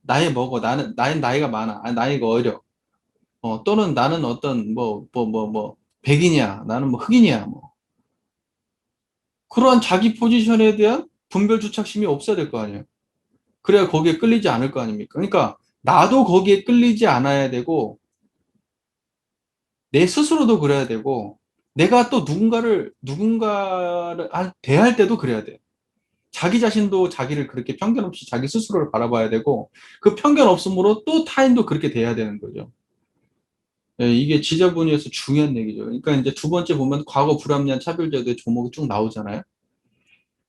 나이 먹어. 나는 나이가 많아. 아니, 나이가 어려. 또는 나는 어떤, 백인이야. 나는 뭐 흑인이야. 뭐. 그러한 자기 포지션에 대한 분별 주착심이 없어야 될 거 아니에요. 그래야 거기에 끌리지 않을 거 아닙니까? 그러니까 나도 거기에 끌리지 않아야 되고, 내 스스로도 그래야 되고, 내가 또 누군가를 대할 때도 그래야 돼. 자기 자신도 자기를 그렇게 편견 없이 자기 스스로를 바라봐야 되고, 그 편견 없음으로 또 타인도 그렇게 대해야 되는 거죠. 예, 이게 지저분이어서 중요한 얘기죠. 그러니까 이제 두 번째 보면 과거 불합리한 차별제도의 조목이 쭉 나오잖아요.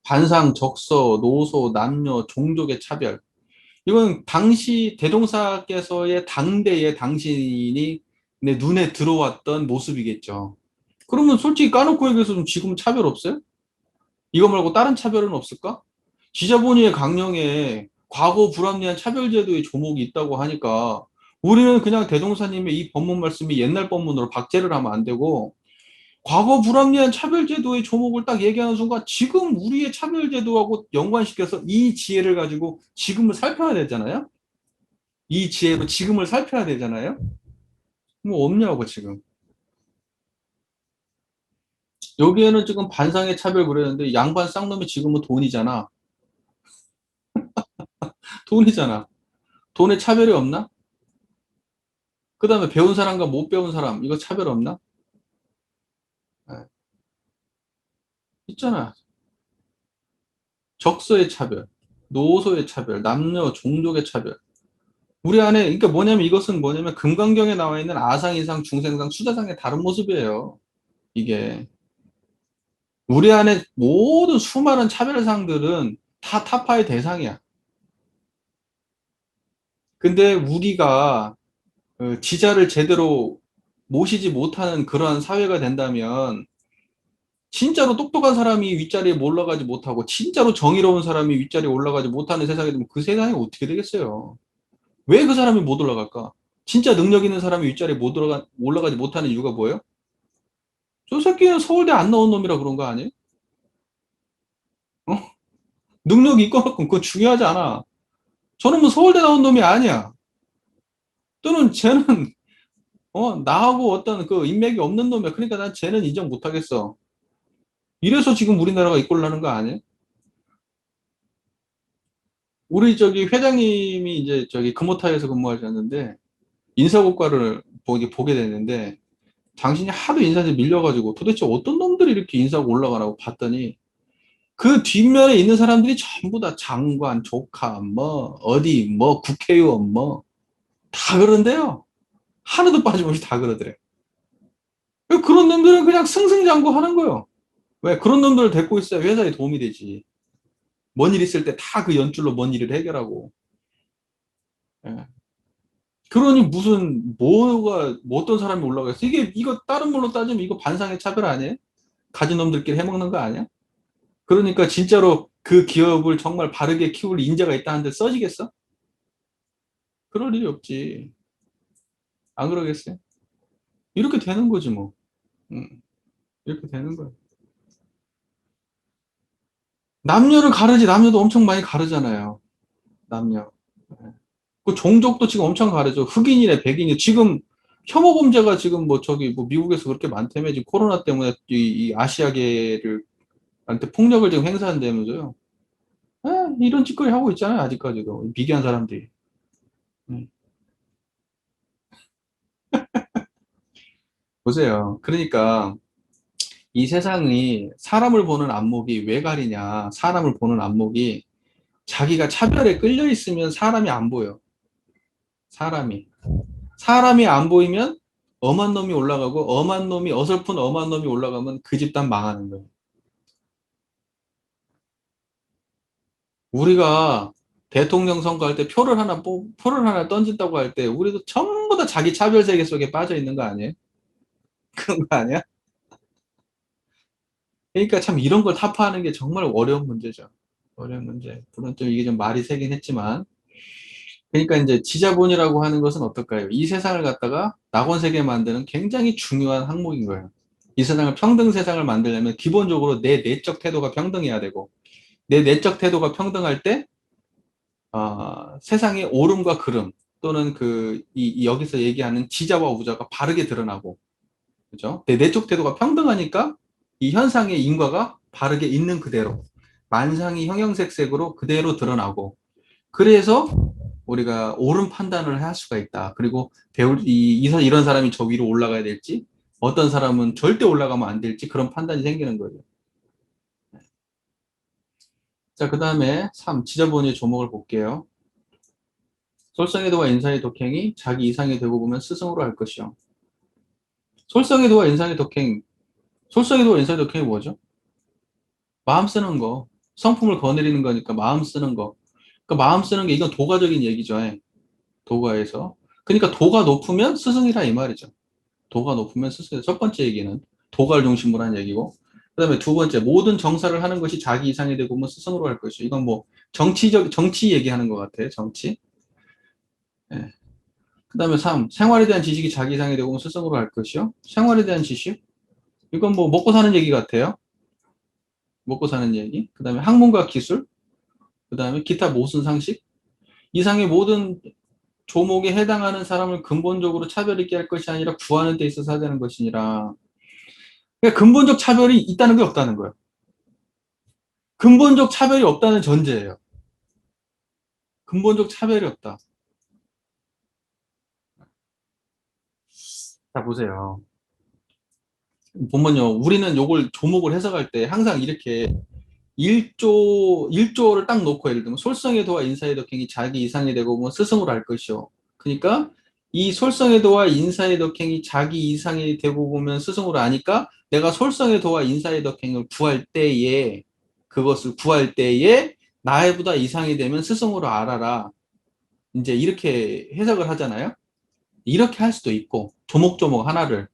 관상, 적서, 노소, 남녀, 종족의 차별. 이건 당시 대종사께서의 당대의 당신이 내 눈에 들어왔던 모습이겠죠. 그러면 솔직히 까놓고 얘기해서 좀 지금 차별 없어요? 이거 말고 다른 차별은 없을까? 지자본의의 강령에 과거 불합리한 차별제도의 조목이 있다고 하니까 우리는 그냥 대종사님의 이 법문 말씀이 옛날 법문으로 박제를 하면 안 되고 과거 불합리한 차별제도의 조목을 딱 얘기하는 순간 지금 우리의 차별제도하고 연관시켜서 이 지혜를 가지고 지금을 살펴야 되잖아요? 이 지혜로 지금을 살펴야 되잖아요? 뭐 없냐고 지금. 여기에는 지금 반상의 차별 그랬는데 양반 쌍놈이 지금은 돈이잖아. 돈이잖아. 돈에 차별이 없나? 그 다음에 배운 사람과 못 배운 사람, 이거 차별 없나? 네, 있잖아. 적서의 차별, 노소의 차별, 남녀, 종족의 차별. 우리 안에, 그러니까 뭐냐면 이것은 뭐냐면 금강경에 나와 있는 아상이상, 중생상, 수자상의 다른 모습이에요. 이게. 우리 안에 모든 수많은 차별상들은 다 타파의 대상이야. 근데 우리가 지자를 제대로 모시지 못하는 그러한 사회가 된다면 진짜로 똑똑한 사람이 윗자리에 올라가지 못하고 진짜로 정의로운 사람이 윗자리에 올라가지 못하는 세상이 되면 그 세상이 어떻게 되겠어요? 왜 그 사람이 못 올라갈까? 진짜 능력 있는 사람이 윗자리에 못 올라가지 못하는 이유가 뭐예요? 저 새끼는 서울대 안 나온 놈이라 그런 거 아니에요? 어? 능력이 있건 없건 그거 중요하지 않아. 저는 뭐 서울대 나온 놈이 아니야. 또는 쟤는 나하고 어떤 그 인맥이 없는 놈이야. 그러니까 난 쟤는 인정 못 하겠어. 이래서 지금 우리나라가 이꼴나는 거 아니에요? 우리 저기 회장님이 이제 저기 금호타에서 근무하셨는데 인사고과를 보게 됐는데 당신이 하도 인사에 밀려가지고 도대체 어떤 놈들이 이렇게 인사가 올라가라고 봤더니 그 뒷면에 있는 사람들이 전부 다 장관, 조카, 뭐 어디 뭐 국회의원 뭐 다 그런데요. 하나도 빠짐없이 다 그러더래. 그런 놈들은 그냥 승승장구하는 거예요. 왜 그런 놈들을 데리고 있어야 회사에 도움이 되지. 뭔 일 있을 때 다 그 연줄로 뭔 일을 해결하고. 예. 그러니 무슨 뭐가 뭐 어떤 사람이 올라가겠어? 이거 다른 걸로 따지면 이거 반상의 차별 아니에요? 가진 놈들끼리 해먹는 거 아니야? 그러니까 진짜로 그 기업을 정말 바르게 키울 인재가 있다 한들 써지겠어? 그럴 일이 없지. 안 그러겠어요? 이렇게 되는 거지 뭐. 이렇게 되는 거야. 남녀를 가르지 남녀도 엄청 많이 가르잖아요. 남녀. 그 종족도 지금 엄청 가르죠. 흑인이래, 백인이. 지금 혐오 범죄가 지금 뭐 저기 뭐 미국에서 그렇게 많다며 지금 코로나 때문에 이 아시아계를 한테 폭력을 지금 행사한다면서요. 이런 짓거리 하고 있잖아요. 아직까지도 비기한 사람들이. 음. 보세요. 그러니까 이 세상이 사람을 보는 안목이 왜 가리냐? 사람을 보는 안목이 자기가 차별에 끌려 있으면 사람이 안 보여. 사람이. 사람이 안 보이면 엄한 놈이 올라가고 엄한 놈이 어설픈 엄한 놈이 올라가면 그 집단 망하는 거예요. 우리가 대통령 선거할 때 표를 하나 던진다고 할 때 우리도 전부 다 자기 차별 세계 속에 빠져 있는 거 아니에요? 그런 거 아니야? 그러니까 참 이런 걸 타파하는 게 정말 어려운 문제죠. 어려운 문제. 물론 좀 이게 좀 말이 세긴 했지만 그러니까 이제 지자본이라고 하는 것은 어떨까요? 이 세상을 갖다가 낙원세계 만드는 굉장히 중요한 항목인 거예요. 이 세상을 평등 세상을 만들려면 기본적으로 내 내적 태도가 평등해야 되고 내 내적 태도가 평등할 때 세상의 옳음과 그름 또는 여기서 얘기하는 지자와 우자가 바르게 드러나고 그죠? 내 내적 태도가 평등하니까 이 현상의 인과가 바르게 있는 그대로 만상이 형형색색으로 그대로 드러나고 그래서 우리가 옳은 판단을 할 수가 있다. 그리고 이런 사람이 저 위로 올라가야 될지, 어떤 사람은 절대 올라가면 안 될지 그런 판단이 생기는 거죠. 자, 그 다음에 3, 지저분의 조목을 볼게요. 솔성의 도와 인상의 독행이 자기 이상이 되고 보면 스승으로 할 것이요. 솔성의 도와 인상의 독행, 솔성의 도와 인상의 독행이 뭐죠? 마음 쓰는 거. 성품을 거느리는 거니까 마음 쓰는 거. 그러니까 마음 쓰는 게 이건 도가적인 얘기죠. 도가에서. 그러니까 도가 높으면 스승이라 이 말이죠. 도가 높으면 스승이다. 첫 번째 얘기는 도가를 중심으로 한 얘기고, 그 다음에 두 번째, 모든 정사를 하는 것이 자기 이상이 되고 뭐 스승으로 할 것이죠. 이건 뭐 정치 얘기하는 것 같아요. 정치. 예. 그 다음에 3, 생활에 대한 지식이 자기 이상이 되고 뭐 스승으로 할 것이요. 생활에 대한 지식? 이건 뭐 먹고 사는 얘기 같아요. 먹고 사는 얘기. 그 다음에 학문과 기술. 그 다음에 기타 모순 상식. 이상의 모든 조목에 해당하는 사람을 근본적으로 차별 있게 할 것이 아니라 구하는 데 있어서 하자는 것이니라. 그러니까 근본적 차별이 있다는 게 없다는 거예요. 근본적 차별이 없다는 전제예요. 근본적 차별이 없다. 자, 보세요. 보면요. 우리는 요걸 조목을 해석할 때 항상 이렇게 일조를 딱 놓고 예를 들면 솔성의 도와 인사의 덕행이 자기 이상이 되고 뭐 스승으로 할 것이요. 그러니까 이 솔성의 도와 인사의 덕행이 자기 이상이 되고 보면 스승으로 하니까 내가 솔성의 도와 인사의 덕행을 구할 때에 그것을 구할 때에 나의보다 이상이 되면 스승으로 알아라. 이제 이렇게 해석을 하잖아요. 이렇게 할 수도 있고 조목조목 하나를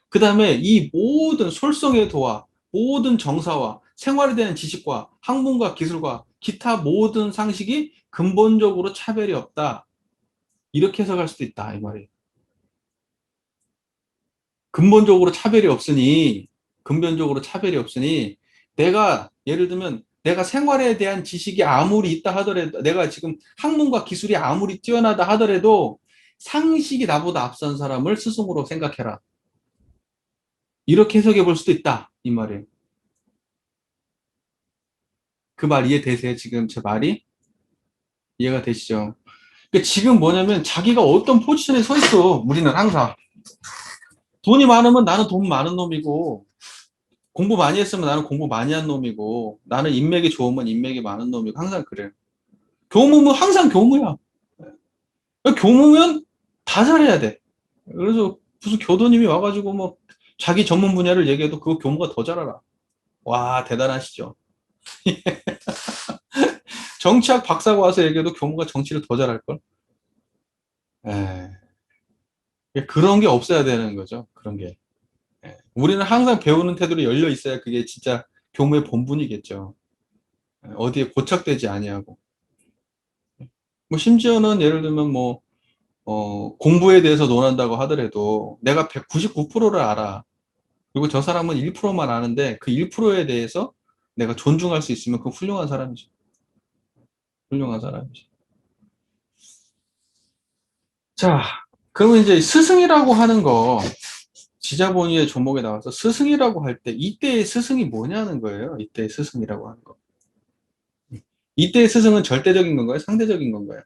그 다음에 이 모든 솔성의 도와 모든 정사와 생활에 대한 지식과 학문과 기술과 기타 모든 상식이 근본적으로 차별이 없다. 이렇게 해석할 수도 있다. 이 말이에요. 근본적으로 차별이 없으니, 근본적으로 차별이 없으니, 내가, 예를 들면, 내가 생활에 대한 지식이 아무리 있다 하더라도, 내가 지금 학문과 기술이 아무리 뛰어나다 하더라도, 상식이 나보다 앞선 사람을 스승으로 생각해라. 이렇게 해석해 볼 수도 있다. 이 말이에요. 그 말 이해되세요? 지금 제 말이? 이해가 되시죠? 그러니까 지금 뭐냐면, 자기가 어떤 포지션에 서 있어. 우리는 항상. 돈이 많으면 나는 돈 많은 놈이고, 공부 많이 했으면 나는 공부 많이 한 놈이고, 나는 인맥이 좋으면 인맥이 많은 놈이고, 항상 그래요. 교무면 항상 교무야. 교무면 다 잘해야 돼. 그래서 무슨 교도님이 와가지고 뭐 자기 전문 분야를 얘기해도 그거 교무가 더 잘 알아. 와, 대단하시죠. 정치학 박사가 와서 얘기해도 교무가 정치를 더 잘할걸? 그런 게 없어야 되는 거죠. 그런 게. 우리는 항상 배우는 태도로 열려 있어야 그게 진짜 교무의 본분이겠죠. 어디에 고착되지 아니하고. 뭐 심지어는 예를 들면 뭐 공부에 대해서 논한다고 하더라도 내가 199%를 알아. 그리고 저 사람은 1%만 아는데 그 1%에 대해서 내가 존중할 수 있으면 그 훌륭한 사람이죠. 훌륭한 사람이죠. 자, 그러면 이제 스승이라고 하는 거, 지자본의의 조목에 나와서 스승이라고 할 때 이때의 스승이 뭐냐는 거예요. 이때의 스승이라고 하는 거. 이때의 스승은 절대적인 건가요? 상대적인 건가요?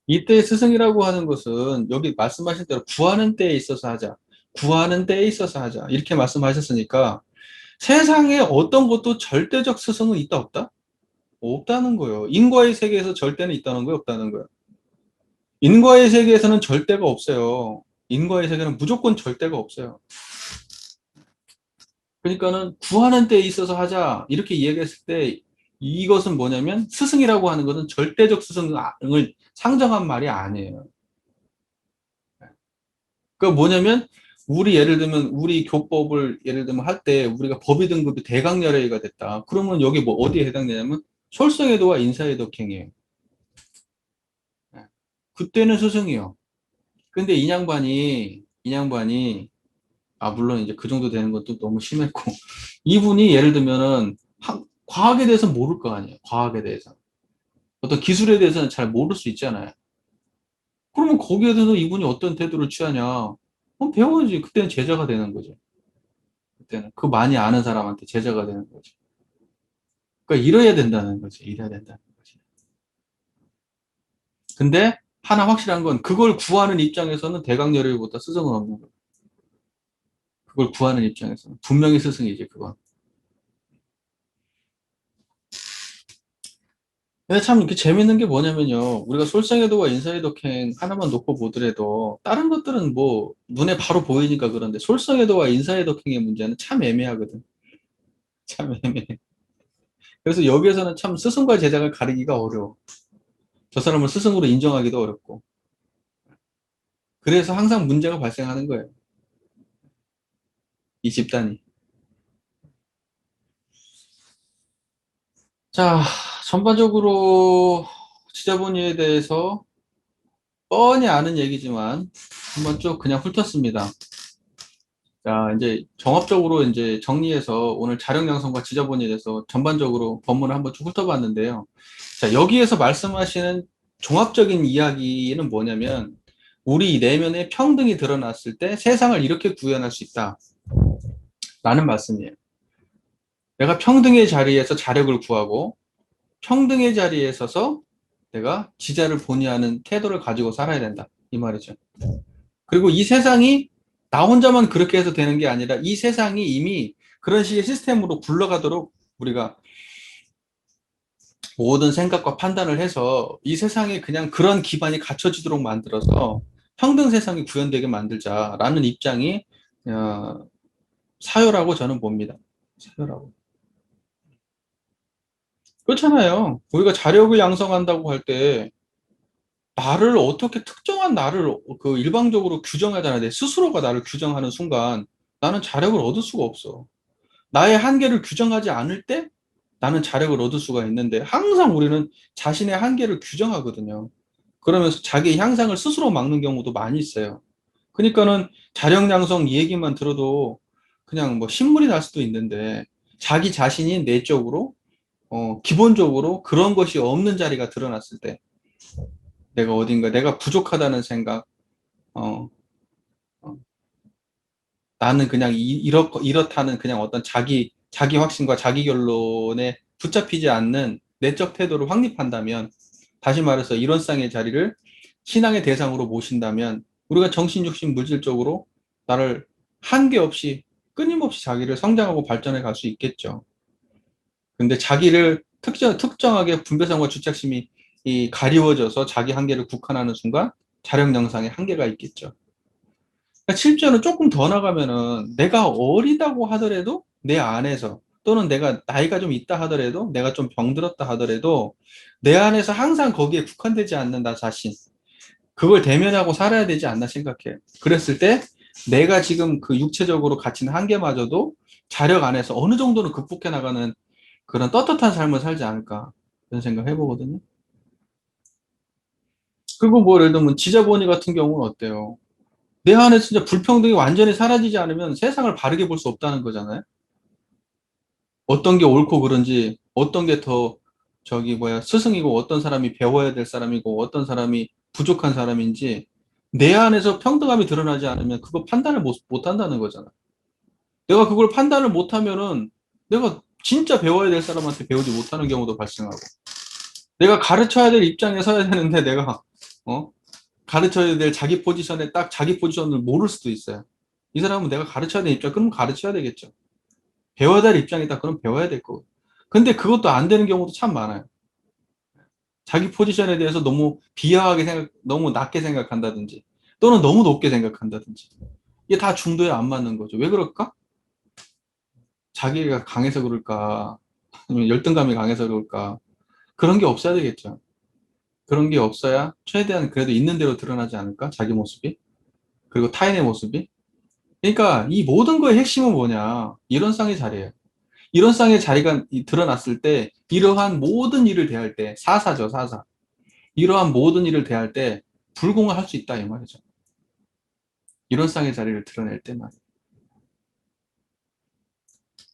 이때의 스승이라고 하는 것은 여기 말씀하신 대로 구하는 때에 있어서 하자. 구하는 때에 있어서 하자. 이렇게 말씀하셨으니까 세상에 어떤 것도 절대적 스승은 있다 없다? 없다는 거예요. 인과의 세계에서 절대는 있다는 거예요, 없다는 거예요. 인과의 세계에서는 절대가 없어요. 인과의 세계는 무조건 절대가 없어요. 그러니까는 구하는 때에 있어서 하자 이렇게 이야기했을 때 이것은 뭐냐면 스승이라고 하는 것은 절대적 스승을 상정한 말이 아니에요. 그 뭐냐면 우리 예를 들면 우리 교법을 예를 들면 할 때 우리가 법의 등급이 대강렬의가 됐다. 그러면 여기 뭐 어디에 해당되냐면 솔성애도와 인사애독행이에요. 그때는 스승이요. 근데 인양반이 물론 이제 그 정도 되는 것도 너무 심했고 이분이 예를 들면은 과학에 대해서 모를 거 아니에요. 과학에 대해서. 어떤 기술에 대해서는 잘 모를 수 있잖아요. 그러면 거기에 대해서 이분이 어떤 태도를 취하냐? 배워야지. 그때는 제자가 되는 거죠. 그때는 그 많이 아는 사람한테 제자가 되는 거죠. 그러니까 이래야 된다는 거지. 이래야 된다는 거지. 근데 하나 확실한 건 그걸 구하는 입장에서는 대강열의보다 스승은 없는 거예요. 그걸 구하는 입장에서는 분명히 스승이지 그건. 근데 참 이렇게 재밌는 게 뭐냐면요. 우리가 솔성애도와 인사애독행 하나만 놓고 보더라도 다른 것들은 뭐 눈에 바로 보이니까 그런데 솔성애도와 인사애독행의 문제는 참 애매하거든. 참 애매해. 그래서 여기에서는 참 스승과 제자를 가리기가 어려워. 저 사람을 스승으로 인정하기도 어렵고. 그래서 항상 문제가 발생하는 거예요. 이 집단이. 자, 전반적으로 지자본의에 대해서 뻔히 아는 얘기지만 한번 쭉 그냥 훑었습니다. 자, 이제 종합적으로 이제 정리해서 오늘 자력 양성과 지자본의에 대해서 전반적으로 본문을 한번 쭉 훑어봤는데요. 자, 여기에서 말씀하시는 종합적인 이야기는 뭐냐면 우리 내면의 평등이 드러났을 때 세상을 이렇게 구현할 수 있다. 라는 말씀이에요. 내가 평등의 자리에서 자력을 구하고 평등의 자리에 서서 내가 지자를 본의하는 태도를 가지고 살아야 된다. 이 말이죠. 그리고 이 세상이 나 혼자만 그렇게 해서 되는 게 아니라 이 세상이 이미 그런 식의 시스템으로 굴러가도록 우리가 모든 생각과 판단을 해서 이 세상에 그냥 그런 기반이 갖춰지도록 만들어서 평등 세상이 구현되게 만들자라는 입장이 사유라고 저는 봅니다. 사유라고. 그렇잖아요. 우리가 자력을 양성한다고 할 때 나를 어떻게 특정한 나를 그 일방적으로 규정하잖아요. 내 스스로가 나를 규정하는 순간 나는 자력을 얻을 수가 없어. 나의 한계를 규정하지 않을 때 나는 자력을 얻을 수가 있는데 항상 우리는 자신의 한계를 규정하거든요. 그러면서 자기 향상을 스스로 막는 경우도 많이 있어요. 그러니까는 자력 양성 이 얘기만 들어도 그냥 뭐 신물이 날 수도 있는데 자기 자신이 내적으로 기본적으로 그런 것이 없는 자리가 드러났을 때 내가 어딘가 내가 부족하다는 생각 어, 어, 나는 그냥 이렇다는 그냥 어떤 자기 확신과 자기 결론에 붙잡히지 않는 내적 태도를 확립한다면 다시 말해서 이런 쌍의 자리를 신앙의 대상으로 모신다면 우리가 정신, 육신, 물질적으로 나를 한계 없이 끊임없이 자기를 성장하고 발전해 갈 수 있겠죠. 근데 자기를 특정하게 분별성과 주착심이 가리워져서 자기 한계를 국한하는 순간 자력 영상에 한계가 있겠죠. 그러니까 실제로 조금 더 나가면은 내가 어리다고 하더라도 내 안에서 또는 내가 나이가 좀 있다 하더라도 내가 좀 병들었다 하더라도 내 안에서 항상 거기에 국한되지 않는 나 자신 그걸 대면하고 살아야 되지 않나 생각해. 그랬을 때 내가 지금 그 육체적으로 갇힌 한계마저도 자력 안에서 어느 정도는 극복해 나가는 그런 떳떳한 삶을 살지 않을까 그런 생각 해보거든요. 그리고 뭐 예를 들면 지자본이 같은 경우는 어때요? 내 안에 진짜 불평등이 완전히 사라지지 않으면 세상을 바르게 볼 수 없다는 거잖아요. 어떤 게 옳고 그른지, 어떤 게 더 저기 뭐야 스승이고 어떤 사람이 배워야 될 사람이고 어떤 사람이 부족한 사람인지 내 안에서 평등함이 드러나지 않으면 그거 판단을 못 한다는 거잖아. 내가 그걸 판단을 못 하면은 내가 진짜 배워야 될 사람한테 배우지 못하는 경우도 발생하고 내가 가르쳐야 될 입장에 서야 되는데 내가 어? 가르쳐야 될 자기 포지션에 딱 자기 포지션을 모를 수도 있어요. 이 사람은 내가 가르쳐야 될 입장, 그럼 가르쳐야 되겠죠. 배워야 될 입장이다, 그럼 배워야 될 거고. 근데 그것도 안 되는 경우도 참 많아요. 자기 포지션에 대해서 너무 비하하게 너무 낮게 생각한다든지, 또는 너무 높게 생각한다든지. 이게 다 중도에 안 맞는 거죠. 왜 그럴까? 자기가 강해서 그럴까? 아니면 열등감이 강해서 그럴까? 그런 게 없어야 되겠죠. 그런 게 없어야 최대한 그래도 있는 대로 드러나지 않을까? 자기 모습이. 그리고 타인의 모습이. 그러니까 이 모든 거의 핵심은 뭐냐? 이런 쌍의 자리예요. 이런 쌍의 자리가 드러났을 때 이러한 모든 일을 대할 때 사사죠, 사사. 이러한 모든 일을 대할 때 불공을 할 수 있다 이 말이죠. 이런 쌍의 자리를 드러낼 때만.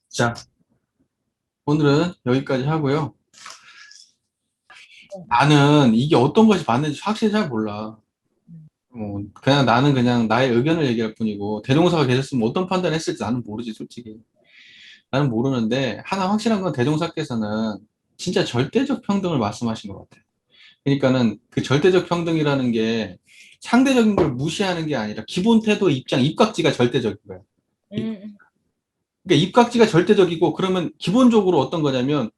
자, 오늘은 여기까지 하고요. 나는 이게 어떤 것이 맞는지 확실히 잘 몰라. 그냥 나는 그냥 나의 의견을 얘기할 뿐이고 대종사가 계셨으면 어떤 판단을 했을지 나는 모르지 솔직히. 나는 모르는데 하나 확실한 건 대종사께서는 진짜 절대적 평등을 말씀하신 것 같아요. 그러니까는 그 절대적 평등이라는 게 상대적인 걸 무시하는 게 아니라 기본 태도, 입장, 입각지가 절대적인 거예요. 음, 그러니까 입각지가 절대적이고 그러면 기본적으로 어떤 거냐면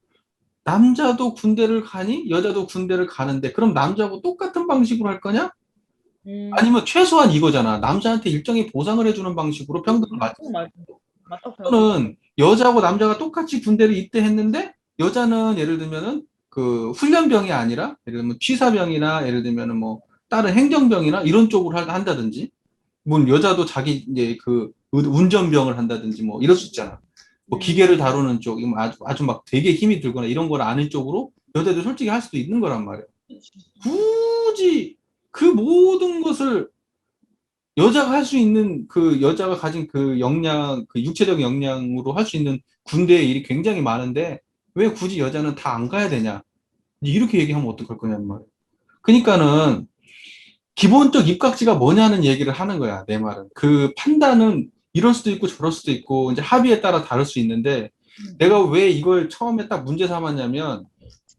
남자도 군대를 가니 여자도 군대를 가는데 그럼 남자하고 똑같은 방식으로 할 거냐? 음, 아니면 최소한 이거잖아. 남자한테 일정의 보상을 해주는 방식으로 평등을 맞 맞, 맞다고 생각해. 또는 여자하고 남자가 똑같이 군대를 입대했는데 여자는 예를 들면은 그 훈련병이 아니라 예를 들면 취사병이나 예를 들면은 뭐 다른 행정병이나 이런 쪽으로 한다든지 뭐 여자도 자기 이제 그 운전병을 한다든지 뭐 이럴 수 있잖아. 뭐 기계를 음, 다루는 쪽, 아주 막 되게 힘이 들거나 이런 걸 아는 쪽으로 여자도 솔직히 할 수도 있는 거란 말이야. 굳이 그 모든 것을 여자가 할 수 있는 그 여자가 가진 그 역량, 그 육체적 역량으로 할 수 있는 군대의 일이 굉장히 많은데 왜 굳이 여자는 다 안 가야 되냐? 이렇게 얘기하면 어떡할 거냐는 말이야. 그러니까는 기본적 입각지가 뭐냐는 얘기를 하는 거야, 내 말은. 그 판단은 이럴 수도 있고 저럴 수도 있고 이제 합의에 따라 다를 수 있는데 내가 왜 이걸 처음에 딱 문제 삼았냐면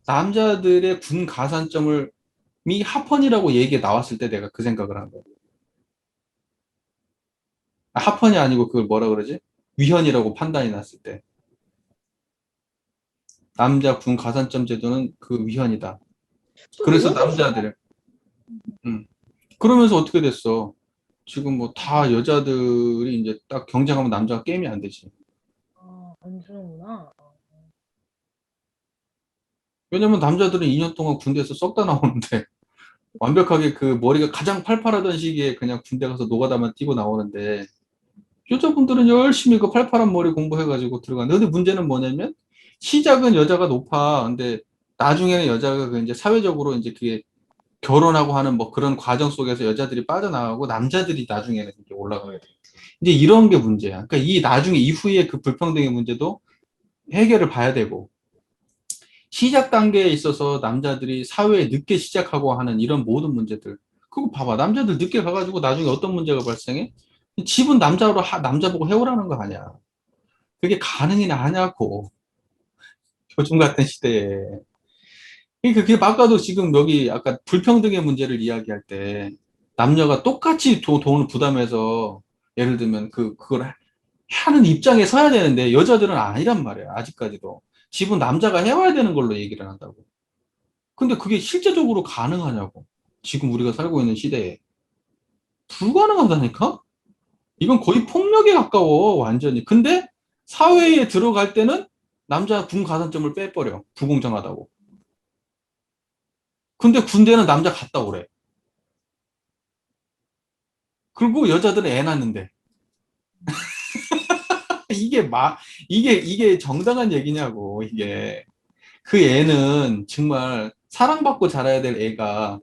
남자들의 군 가산점을 미 하펀이라고 얘기가 나왔을 때 내가 그 생각을 한 거야. 하펀이 아니고 그걸 뭐라 그러지? 위헌이라고 판단이 났을 때. 남자 군 가산점 제도는 그 위헌이다. 또 그래서 너무 남자들, 그러면서 어떻게 됐어? 지금 뭐 다 여자들이 이제 딱 경쟁하면 남자가 게임이 안 되지. 안 주는구나. 왜냐면 남자들은 2년 동안 군대에서 썩다 나오는데 완벽하게 그 머리가 가장 팔팔하던 시기에 그냥 군대 가서 노가다만 뛰고 나오는데 여자분들은 열심히 그 팔팔한 머리 공부해가지고 들어가는데, 근데 문제는 뭐냐면, 시작은 여자가 높아. 근데 나중에는 여자가 그 이제 사회적으로 이제 그게 결혼하고 하는 뭐 그런 과정 속에서 여자들이 빠져나가고 남자들이 나중에는 이렇게 올라가게 돼. 이제 이런 게 문제야. 그러니까 이 나중에 이후에 그 불평등의 문제도 해결을 봐야 되고, 시작 단계에 있어서 남자들이 사회에 늦게 시작하고 하는 이런 모든 문제들. 그거 봐봐. 남자들 늦게 가가지고 나중에 어떤 문제가 발생해? 집은 남자 보고 해오라는 거 아니야. 그게 가능이나 하냐고. 요즘 같은 시대에. 그러니까 그게 아까도 지금 여기 아까 불평등의 문제를 이야기할 때 남녀가 똑같이 돈을 부담해서 예를 들면 그걸 하는 입장에 서야 되는데 여자들은 아니란 말이야. 아직까지도. 집은 남자가 해와야 되는 걸로 얘기를 한다고. 근데 그게 실제적으로 가능하냐고. 지금 우리가 살고 있는 시대에. 불가능하다니까? 이건 거의 폭력에 가까워, 완전히. 근데 사회에 들어갈 때는 남자 군 가산점을 빼버려. 불공정하다고. 근데 군대는 남자 갔다 오래. 그리고 여자들은 애 낳는데. 이게 이게 정당한 얘기냐고, 이게. 그 애는 정말 사랑받고 자라야 될 애가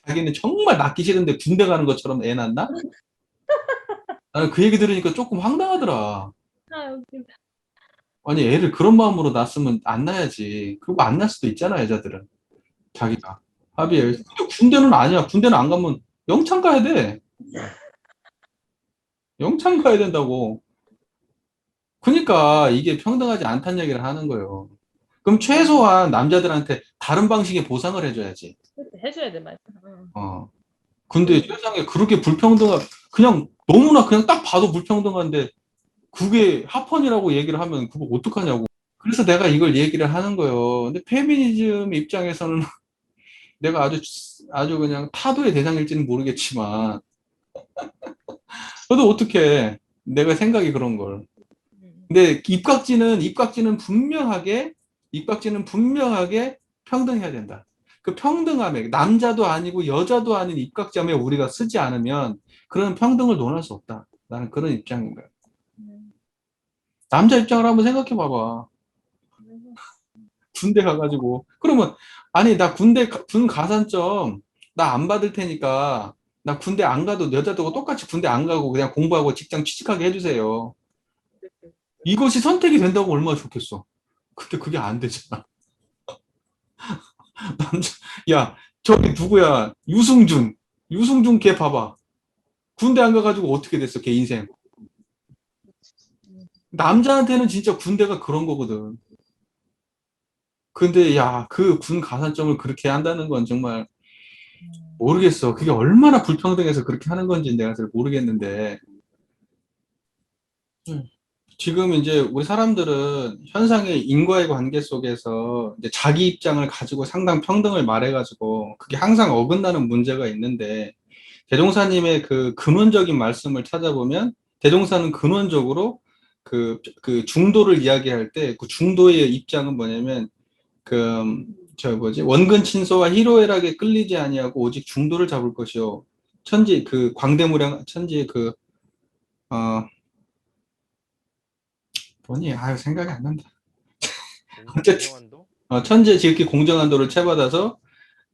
자기는 정말 낳기 싫은데 군대 가는 것처럼 애 낳나? 나는 그 얘기 들으니까 조금 황당하더라. 아, 웃긴다. 아니, 애를 그런 마음으로 낳았으면 안 낳아야지. 그리고 안 낳을 수도 있잖아, 여자들은. 자기가. 합의해. 근데 군대는 아니야. 군대는 안 가면 영창 가야 돼. 영창 가야 된다고. 그러니까 이게 평등하지 않다는 얘기를 하는 거예요. 그럼 최소한 남자들한테 다른 방식의 보상을 해줘야지. 그렇게 해줘야 돼, 맞아. 응. 어. 근데 세상에 그렇게 그냥 너무나 그냥 딱 봐도 불평등한데 그게 합헌이라고 얘기를 하면 그거 어떡하냐고. 그래서 내가 이걸 얘기를 하는 거예요. 근데 페미니즘 입장에서는 내가 아주 그냥 타도의 대상일지는 모르겠지만, 그래도 어떻게 내가 생각이 그런 걸. 응. 근데 입각지는 분명하게 평등해야 된다. 그 평등함에 남자도 아니고 여자도 아닌 입각지함에 우리가 쓰지 않으면 그런 평등을 논할 수 없다. 나는 그런 입장인 거야. 응. 남자 입장을 한번 생각해 봐봐. 그래서, 군대 가가지고 그러면 아니 나 군 가산점 나 안 받을 테니까 나 군대 안 가도 여자도 똑같이 군대 안 가고 그냥 공부하고 직장 취직하게 해주세요. 이것이 선택이 된다고 얼마나 좋겠어. 근데 그게 안 되잖아. 남자, 야, 저기 누구야? 유승준 걔 봐봐. 군대 안 가가지고 어떻게 됐어, 걔 인생. 응. 남자한테는 진짜 군대가 그런 거거든. 근데 야, 그 군 가산점을 그렇게 한다는 건 정말 응. 모르겠어. 그게 얼마나 불평등해서 그렇게 하는 건지 내가 잘 모르겠는데. 음. 지금 이제 우리 사람들은 현상의 인과의 관계 속에서 이제 자기 입장을 가지고 상당 평등을 말해가지고 그게 항상 어긋나는 문제가 있는데 대종사님의 그 근원적인 말씀을 찾아보면 대종사는 근원적으로 그 중도를 이야기할 때 그 중도의 입장은 뭐냐면 저 뭐지 원근 친소와 희로애락에 끌리지 아니하고 오직 중도를 잡을 것이요 천지 그 광대무량 천지 뭐니 아유 생각이 안 난다. 어쨌든 공정한도? 천재 지극히 공정한 도를 채받아서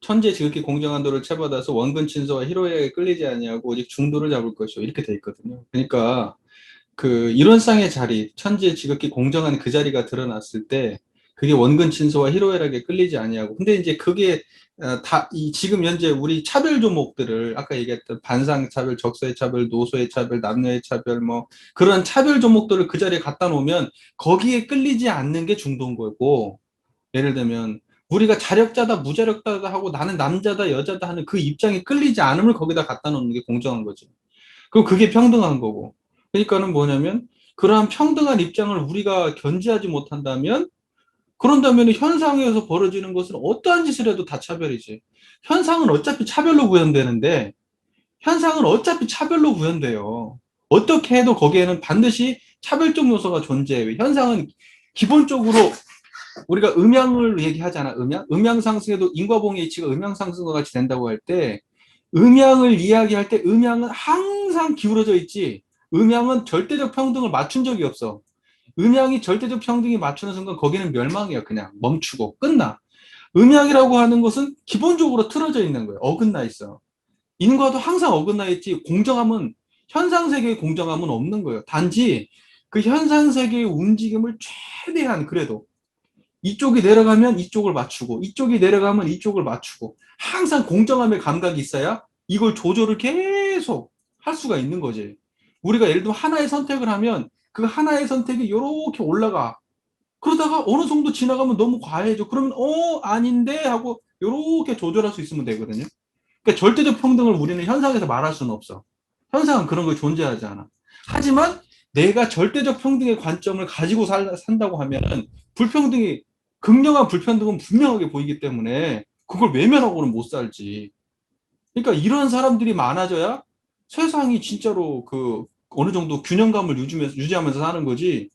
천재 지극히 공정한 도를 채받아서 원근 친소와 희로애락에 끌리지 아니하고 오직 중도를 잡을 것이요 이렇게 돼 있거든요. 그러니까 그 이론상의 자리, 천지의 지극히 공정한 그 자리가 드러났을 때 그게 원근 친소와 희로애락에 끌리지 아니하고 근데 이제 그게 이 지금 현재 우리 차별 조목들을 아까 얘기했던 반상 차별, 적소의 차별, 노소의 차별, 남녀의 차별 뭐 그런 차별 조목들을 그 자리에 갖다 놓으면 거기에 끌리지 않는 게 중도인 거고 예를 들면 우리가 자력자다 무자력자다 하고 나는 남자다 여자다 하는 그 입장에 끌리지 않음을 거기다 갖다 놓는 게 공정한 거지. 그럼 그게 평등한 거고. 그러니까는 뭐냐면 그러한 평등한 입장을 우리가 견지하지 못한다면 그런다면 현상에서 벌어지는 것은 어떠한 짓을 해도 다 차별이지. 현상은 어차피 차별로 구현되는데 현상은 어차피 차별로 구현돼요. 어떻게 해도 거기에는 반드시 차별적 요소가 존재해요. 현상은 기본적으로 우리가 음양을 얘기하잖아. 음양 상승에도 인과봉의 이치가 음양 상승과 같이 된다고 할 때 음양을 이야기할 때 음양은 항상 기울어져 있지, 음양은 절대적 평등을 맞춘 적이 없어. 음양이 절대적 평등이 맞추는 순간 거기는 멸망이야. 그냥 멈추고 끝나. 음양이라고 하는 것은 기본적으로 틀어져 있는 거예요. 어긋나 있어. 인과도 항상 어긋나 있지, 공정함은, 현상세계의 공정함은 없는 거예요. 단지 그 현상세계의 움직임을 최대한, 그래도 이쪽이 내려가면 이쪽을 맞추고 이쪽이 내려가면 이쪽을 맞추고, 항상 공정함의 감각이 있어야 이걸 조절을 계속 할 수가 있는 거지. 우리가 예를 들면 하나의 선택을 하면 그 하나의 선택이 이렇게 올라가. 그러다가 어느 정도 지나가면 너무 과해져. 그러면 아닌데 하고 이렇게 조절할 수 있으면 되거든요. 그러니까 절대적 평등을 우리는 현상에서 말할 수는 없어. 현상은 그런 거 존재하지 않아. 하지만 내가 절대적 평등의 관점을 가지고 산다고 하면은 불평등이, 극명한 불평등은 분명하게 보이기 때문에 그걸 외면하고는 못 살지. 그러니까 이런 사람들이 많아져야 세상이 진짜로 그 어느 정도 균형감을 유지하면서 사는 거지.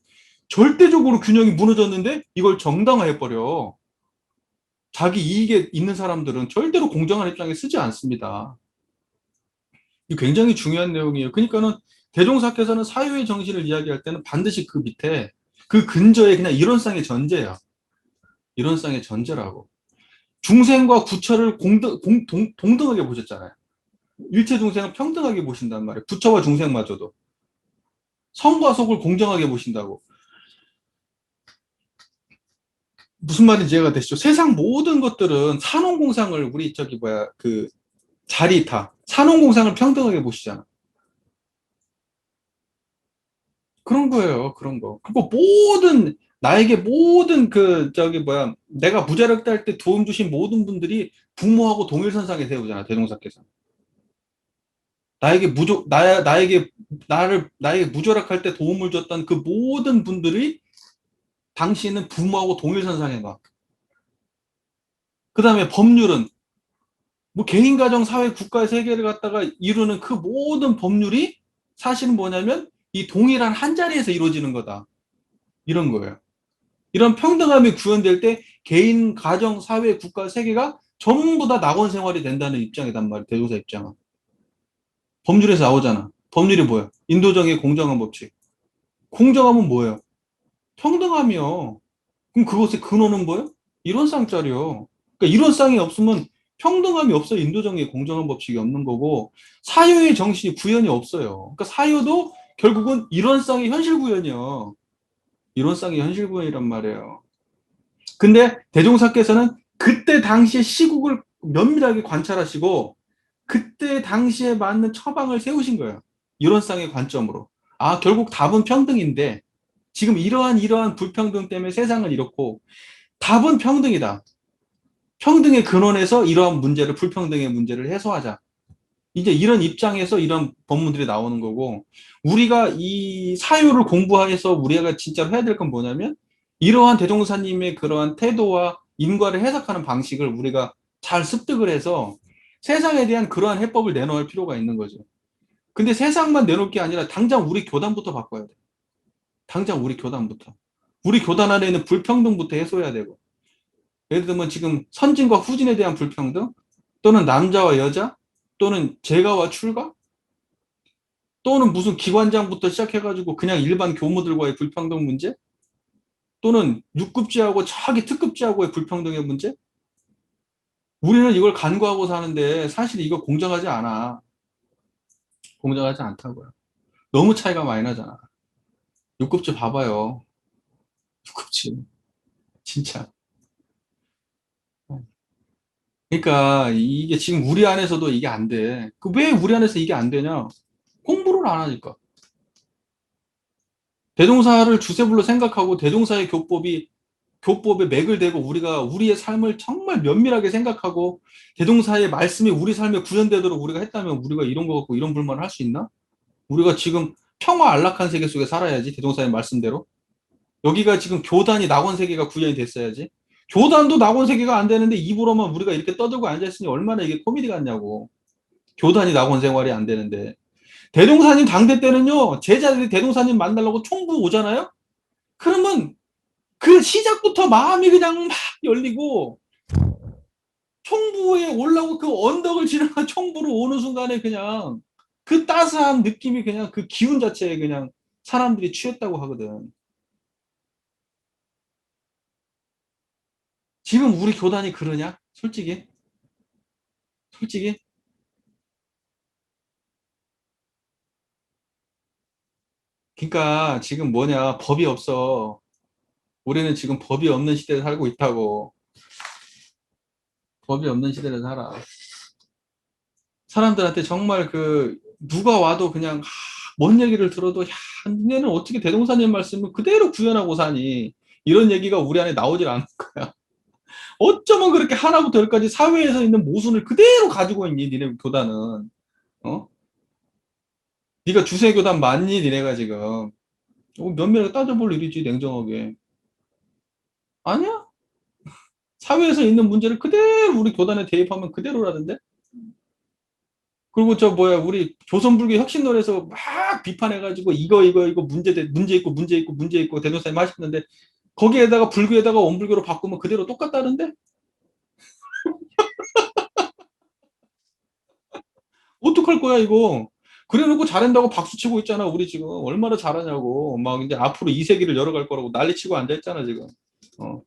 절대적으로 균형이 무너졌는데 이걸 정당화해버려. 자기 이익에 있는 사람들은 절대로 공정한 입장에 쓰지 않습니다. 이 굉장히 중요한 내용이에요. 그러니까는 대종사께서는 사유의 정신을 이야기할 때는 반드시 그 밑에, 그 근저에 그냥 이론상의 전제야. 이론상의 전제라고. 중생과 구처를 동등하게 보셨잖아요. 일체 중생은 평등하게 보신단 말이에요. 부처와 중생마저도. 성과 속을 공정하게 보신다고. 무슨 말인지 이해가 되시죠? 세상 모든 것들은 산업공상을, 우리 저기 뭐야, 그 자리타, 산업공상을 평등하게 보시잖아. 그런 거예요. 그런 거. 그리고 모든, 나에게 모든 그 저기 뭐야, 내가 무자력대 할 때 도움 주신 모든 분들이 부모하고 동일선상에 세우잖아. 대종사께서. 나에게 무자력할 때 도움을 줬던 그 모든 분들이 당신은 부모하고 동일선상에 놔. 그 다음에 법률은 뭐 개인, 가정, 사회, 국가, 세계를 갖다가 이루는 그 모든 법률이 사실은 뭐냐면 이 동일한 한 자리에서 이루어지는 거다. 이런 거예요. 이런 평등함이 구현될 때 개인, 가정, 사회, 국가, 세계가 전부 다 낙원 생활이 된다는 입장이단 말이에요. 대조사 입장은. 법률에서 나오잖아. 법률이 뭐야? 인도정의 공정한 법칙. 공정함은 뭐예요? 평등함이요. 그럼 그것의 근원은 뭐예요? 이론상짜리요. 그러니까 이론상이 없으면 평등함이 없어요. 인도정의 공정한 법칙이 없는 거고, 사유의 정신이 구현이 없어요. 그러니까 사유도 결국은 이론상의 현실 구현이요. 이론상의 현실 구현이란 말이에요. 근데 대종사께서는 그때 당시의 시국을 면밀하게 관찰하시고 그때 당시에 맞는 처방을 세우신 거예요. 이론상의 관점으로. 아, 결국 답은 평등인데 지금 이러한 불평등 때문에 세상은 이렇고 답은 평등이다. 평등의 근원에서 이러한 문제를, 불평등의 문제를 해소하자. 이제 이런 입장에서 이런 법문들이 나오는 거고, 우리가 이 사유를 공부해서 우리가 진짜로 해야 될 건 뭐냐면 이러한 대종사님의 그러한 태도와 인과를 해석하는 방식을 우리가 잘 습득을 해서 세상에 대한 그러한 해법을 내놓을 필요가 있는 거죠. 근데 세상만 내놓을 게 아니라 당장 우리 교단부터 바꿔야 돼. 당장 우리 교단부터. 우리 교단 안에 있는 불평등부터 해소해야 되고. 예를 들면 지금 선진과 후진에 대한 불평등, 또는 남자와 여자, 또는 재가와 출가, 또는 무슨 기관장부터 시작해가지고 그냥 일반 교무들과의 불평등 문제, 또는 6급제하고 저기 특급제하고의 불평등의 문제. 우리는 이걸 간과하고 사는데 사실 이거 공정하지 않아. 공정하지 않다고요. 너무 차이가 많이 나잖아. 6급제 봐봐요. 6급제 진짜. 그러니까 이게 지금 우리 안에서도 이게 안 돼. 그 왜 우리 안에서 이게 안 되냐? 공부를 안 하니까. 대종사를 주세불로 생각하고 대종사의 교법에 맥을 대고 우리가 우리의 삶을 정말 면밀하게 생각하고 대종사의 말씀이 우리 삶에 구현되도록 우리가 했다면 우리가 이런 거 갖고 이런 불만을 할 수 있나? 우리가 지금 평화 안락한 세계 속에 살아야지. 대종사의 말씀대로. 여기가 지금 교단이 낙원 세계가 구현이 됐어야지. 교단도 낙원 세계가 안 되는데 입으로만 우리가 이렇게 떠들고 앉아있으니 얼마나 이게 코미디 같냐고. 교단이 낙원 생활이 안 되는데. 대종사님 당대 때는요, 제자들이 대종사님 만나려고 총부 오잖아요? 그러면 그 시작부터 마음이 그냥 막 열리고 총부에 올라오고 그 언덕을 지나가 총부로 오는 순간에 그냥 그 따스한 느낌이 그냥 그 기운 자체에 그냥 사람들이 취했다고 하거든. 지금 우리 교단이 그러냐? 솔직히? 솔직히? 그러니까 지금 뭐냐? 법이 없어. 우리는 지금 법이 없는 시대에 살고 있다고. 법이 없는 시대를 살아. 사람들한테 정말 그 누가 와도 그냥 뭔 얘기를 들어도 야, 니네는 어떻게 대동사님 말씀을 그대로 구현하고 사니? 이런 얘기가 우리 안에 나오질 않을 거야. 어쩌면 그렇게 하나부터 열까지 사회에서 있는 모순을 그대로 가지고 있니? 니네 교단은. 어? 네가 주세 교단 맞니? 니네가 지금. 면밀하게 따져볼 일이지, 냉정하게. 아니야? 사회에서 있는 문제를 그대로 우리 교단에 대입하면 그대로라던데? 그리고 저 뭐야 우리 조선불교 혁신론에서 막 비판해가지고 이거 문제 있고 대노사님 하셨는데 거기에다가 불교에다가 원불교로 바꾸면 그대로 똑같다는데 어떡할 거야 이거. 그래놓고 잘한다고 박수치고 있잖아. 우리 지금 얼마나 잘하냐고 막 이제 앞으로 이 세기를 열어갈 거라고 난리치고 앉아있잖아 지금. 어.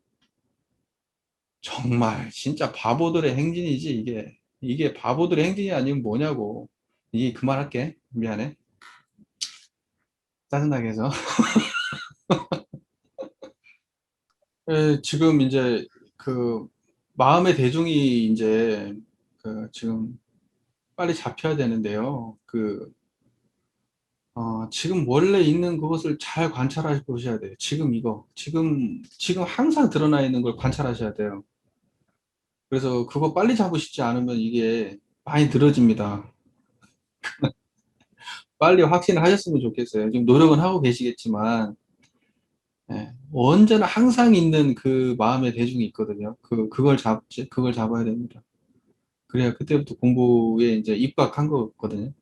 정말 진짜 바보들의 행진이지 이게 바보들의 행진이 아니면 뭐냐고. 이게 그만할게. 미안해. 짜증나게 해서. 지금 이제 그 마음의 대중이 이제 그 지금 빨리 잡혀야 되는데요. 지금 원래 있는 그것을 잘 관찰해 보셔야 돼요. 지금 이거 지금 항상 드러나 있는 걸 관찰하셔야 돼요. 그래서 그거 빨리 잡으시지 않으면 이게 많이 늘어집니다. 빨리 확신하셨으면 좋겠어요. 지금 노력은 하고 계시겠지만 언제나 항상 있는 그 마음의 대중이 있거든요. 그걸 잡아야 됩니다. 그래야 그때부터 공부에 이제 입각한 거거든요.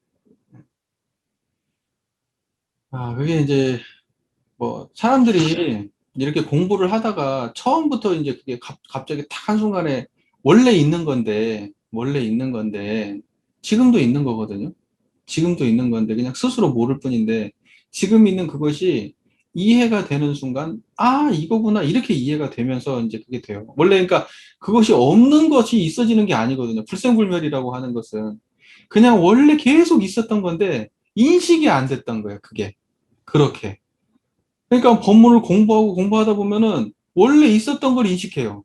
그게 이제 뭐 사람들이 이렇게 공부를 하다가 처음부터 이제 그게 갑자기 탁 한순간에 원래 있는 건데 지금도 있는 거거든요. 지금도 있는 건데 그냥 스스로 모를 뿐인데 지금 있는 그것이 이해가 되는 순간 이거구나 이렇게 이해가 되면서 이제 그게 돼요. 원래 그러니까 그것이 없는 것이 있어지는 게 아니거든요. 불생불멸이라고 하는 것은 그냥 원래 계속 있었던 건데 인식이 안 됐던 거예요. 그게 그렇게. 그러니까 법문을 공부하다 보면은 원래 있었던 걸 인식해요.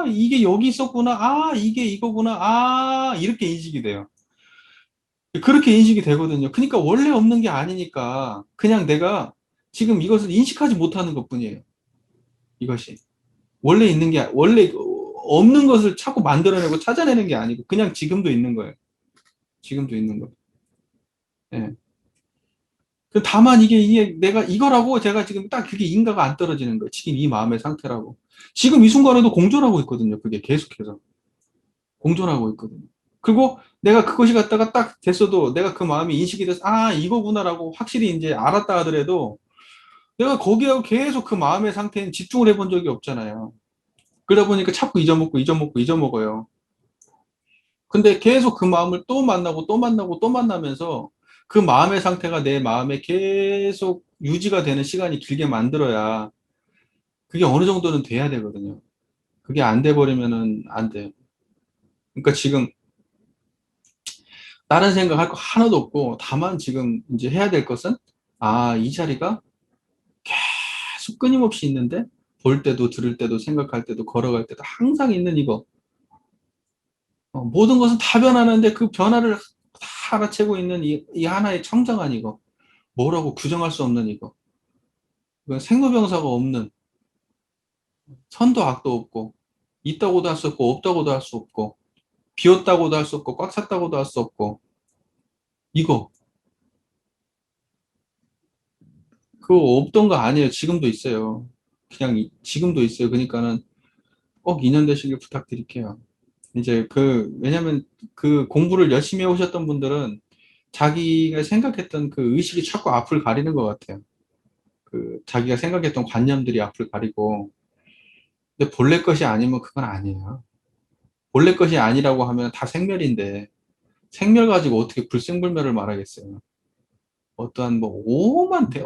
이게 여기 있었구나. 이게 이거구나. 이렇게 인식이 돼요. 그렇게 인식이 되거든요. 그러니까 원래 없는 게 아니니까 그냥 내가 지금 이것을 인식하지 못하는 것뿐이에요. 이것이. 원래 없는 것을 자꾸 만들어내고 찾아내는 게 아니고 그냥 지금도 있는 거예요. 지금도 있는 거. 예. 다만 이게 내가 이거라고 제가 지금 딱 그게 인가가 안 떨어지는 거예요. 지금 이 마음의 상태라고. 지금 이 순간에도 공존하고 있거든요. 그게 계속해서. 공존하고 있거든요. 그리고 내가 그것이 갖다가 딱 됐어도 내가 그 마음이 인식이 돼서 이거구나라고 확실히 이제 알았다 하더라도 내가 거기하고 계속 그 마음의 상태에 집중을 해본 적이 없잖아요. 그러다 보니까 자꾸 잊어먹어요. 근데 계속 그 마음을 또 만나고 또 만나고 또 만나면서 그 마음의 상태가 내 마음에 계속 유지가 되는 시간이 길게 만들어야 그게 어느 정도는 돼야 되거든요. 그게 안 돼 버리면은 안 돼요. 그러니까 지금 다른 생각할 거 하나도 없고 다만 지금 이제 해야 될 것은 이 자리가 계속 끊임없이 있는데 볼 때도 들을 때도 생각할 때도 걸어갈 때도 항상 있는 이거. 모든 것은 다 변하는데 그 변화를 다 알아채고 있는 이 하나의 청정한 이거. 뭐라고 규정할 수 없는 이거. 이건 생로병사가 없는 선도 악도 없고 있다고도 할 수 없고 없다고도 할 수 없고 비었다고도 할 수 없고 꽉 찼다고도 할 수 없고 이거 그거 없던 거 아니에요. 지금도 있어요. 그냥 지금도 있어요. 그러니까는 꼭 인연되시길 부탁드릴게요. 이제 왜냐면 그 공부를 열심히 해오셨던 분들은 자기가 생각했던 그 의식이 자꾸 앞을 가리는 것 같아요. 자기가 생각했던 관념들이 앞을 가리고 근데 본래 것이 아니면 그건 아니에요. 본래 것이 아니라고 하면 다 생멸인데 생멸 가지고 어떻게 불생불멸을 말하겠어요. 어떠한 뭐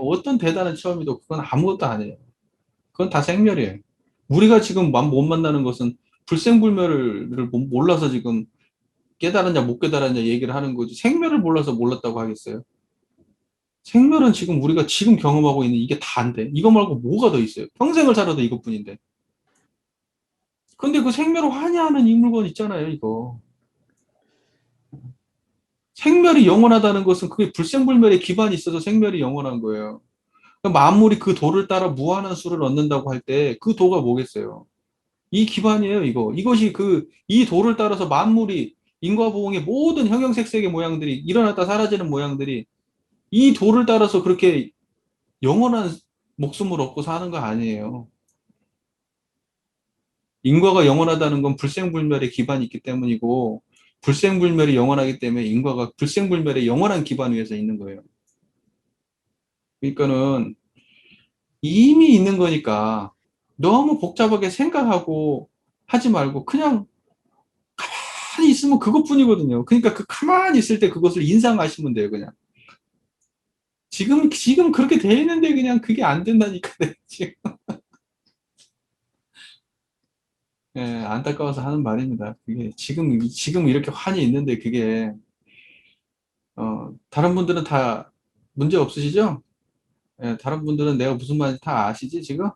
어떤 대단한 체험이도 그건 아무것도 아니에요. 그건 다 생멸이에요. 우리가 지금 못 만나는 것은 불생불멸을 몰라서 지금 깨달았냐 못 깨달았냐 얘기를 하는 거지 생멸을 몰라서 몰랐다고 하겠어요. 생멸은 지금 우리가 지금 경험하고 있는 이게 다인데 이거 말고 뭐가 더 있어요? 평생을 살아도 이것뿐인데. 근데 그 생멸을 환희하는 이 물건 있잖아요, 이거. 생멸이 영원하다는 것은 그게 불생불멸의 기반이 있어서 생멸이 영원한 거예요. 그러니까 만물이 그 도를 따라 무한한 수를 얻는다고 할 때 그 도가 뭐겠어요? 이 기반이에요, 이거. 이것이 이 도를 따라서 만물이 인과보응의 모든 형형색색의 모양들이 일어났다 사라지는 모양들이 이 도를 따라서 그렇게 영원한 목숨을 얻고 사는 거 아니에요. 인과가 영원하다는 건 불생불멸의 기반이 있기 때문이고 불생불멸이 영원하기 때문에 인과가 불생불멸의 영원한 기반 위에서 있는 거예요. 그러니까는 이미 있는 거니까 너무 복잡하게 생각하고 하지 말고 그냥 가만히 있으면 그것뿐이거든요. 그러니까 그 가만히 있을 때 그것을 인상하시면 돼요, 그냥. 지금 그렇게 돼 있는데 그냥 그게 안 된다니까, 지금. 예, 안타까워서 하는 말입니다. 그게 지금 이렇게 환히 있는데 그게, 다른 분들은 다 문제 없으시죠? 예, 다른 분들은 내가 무슨 말인지 다 아시지, 지금?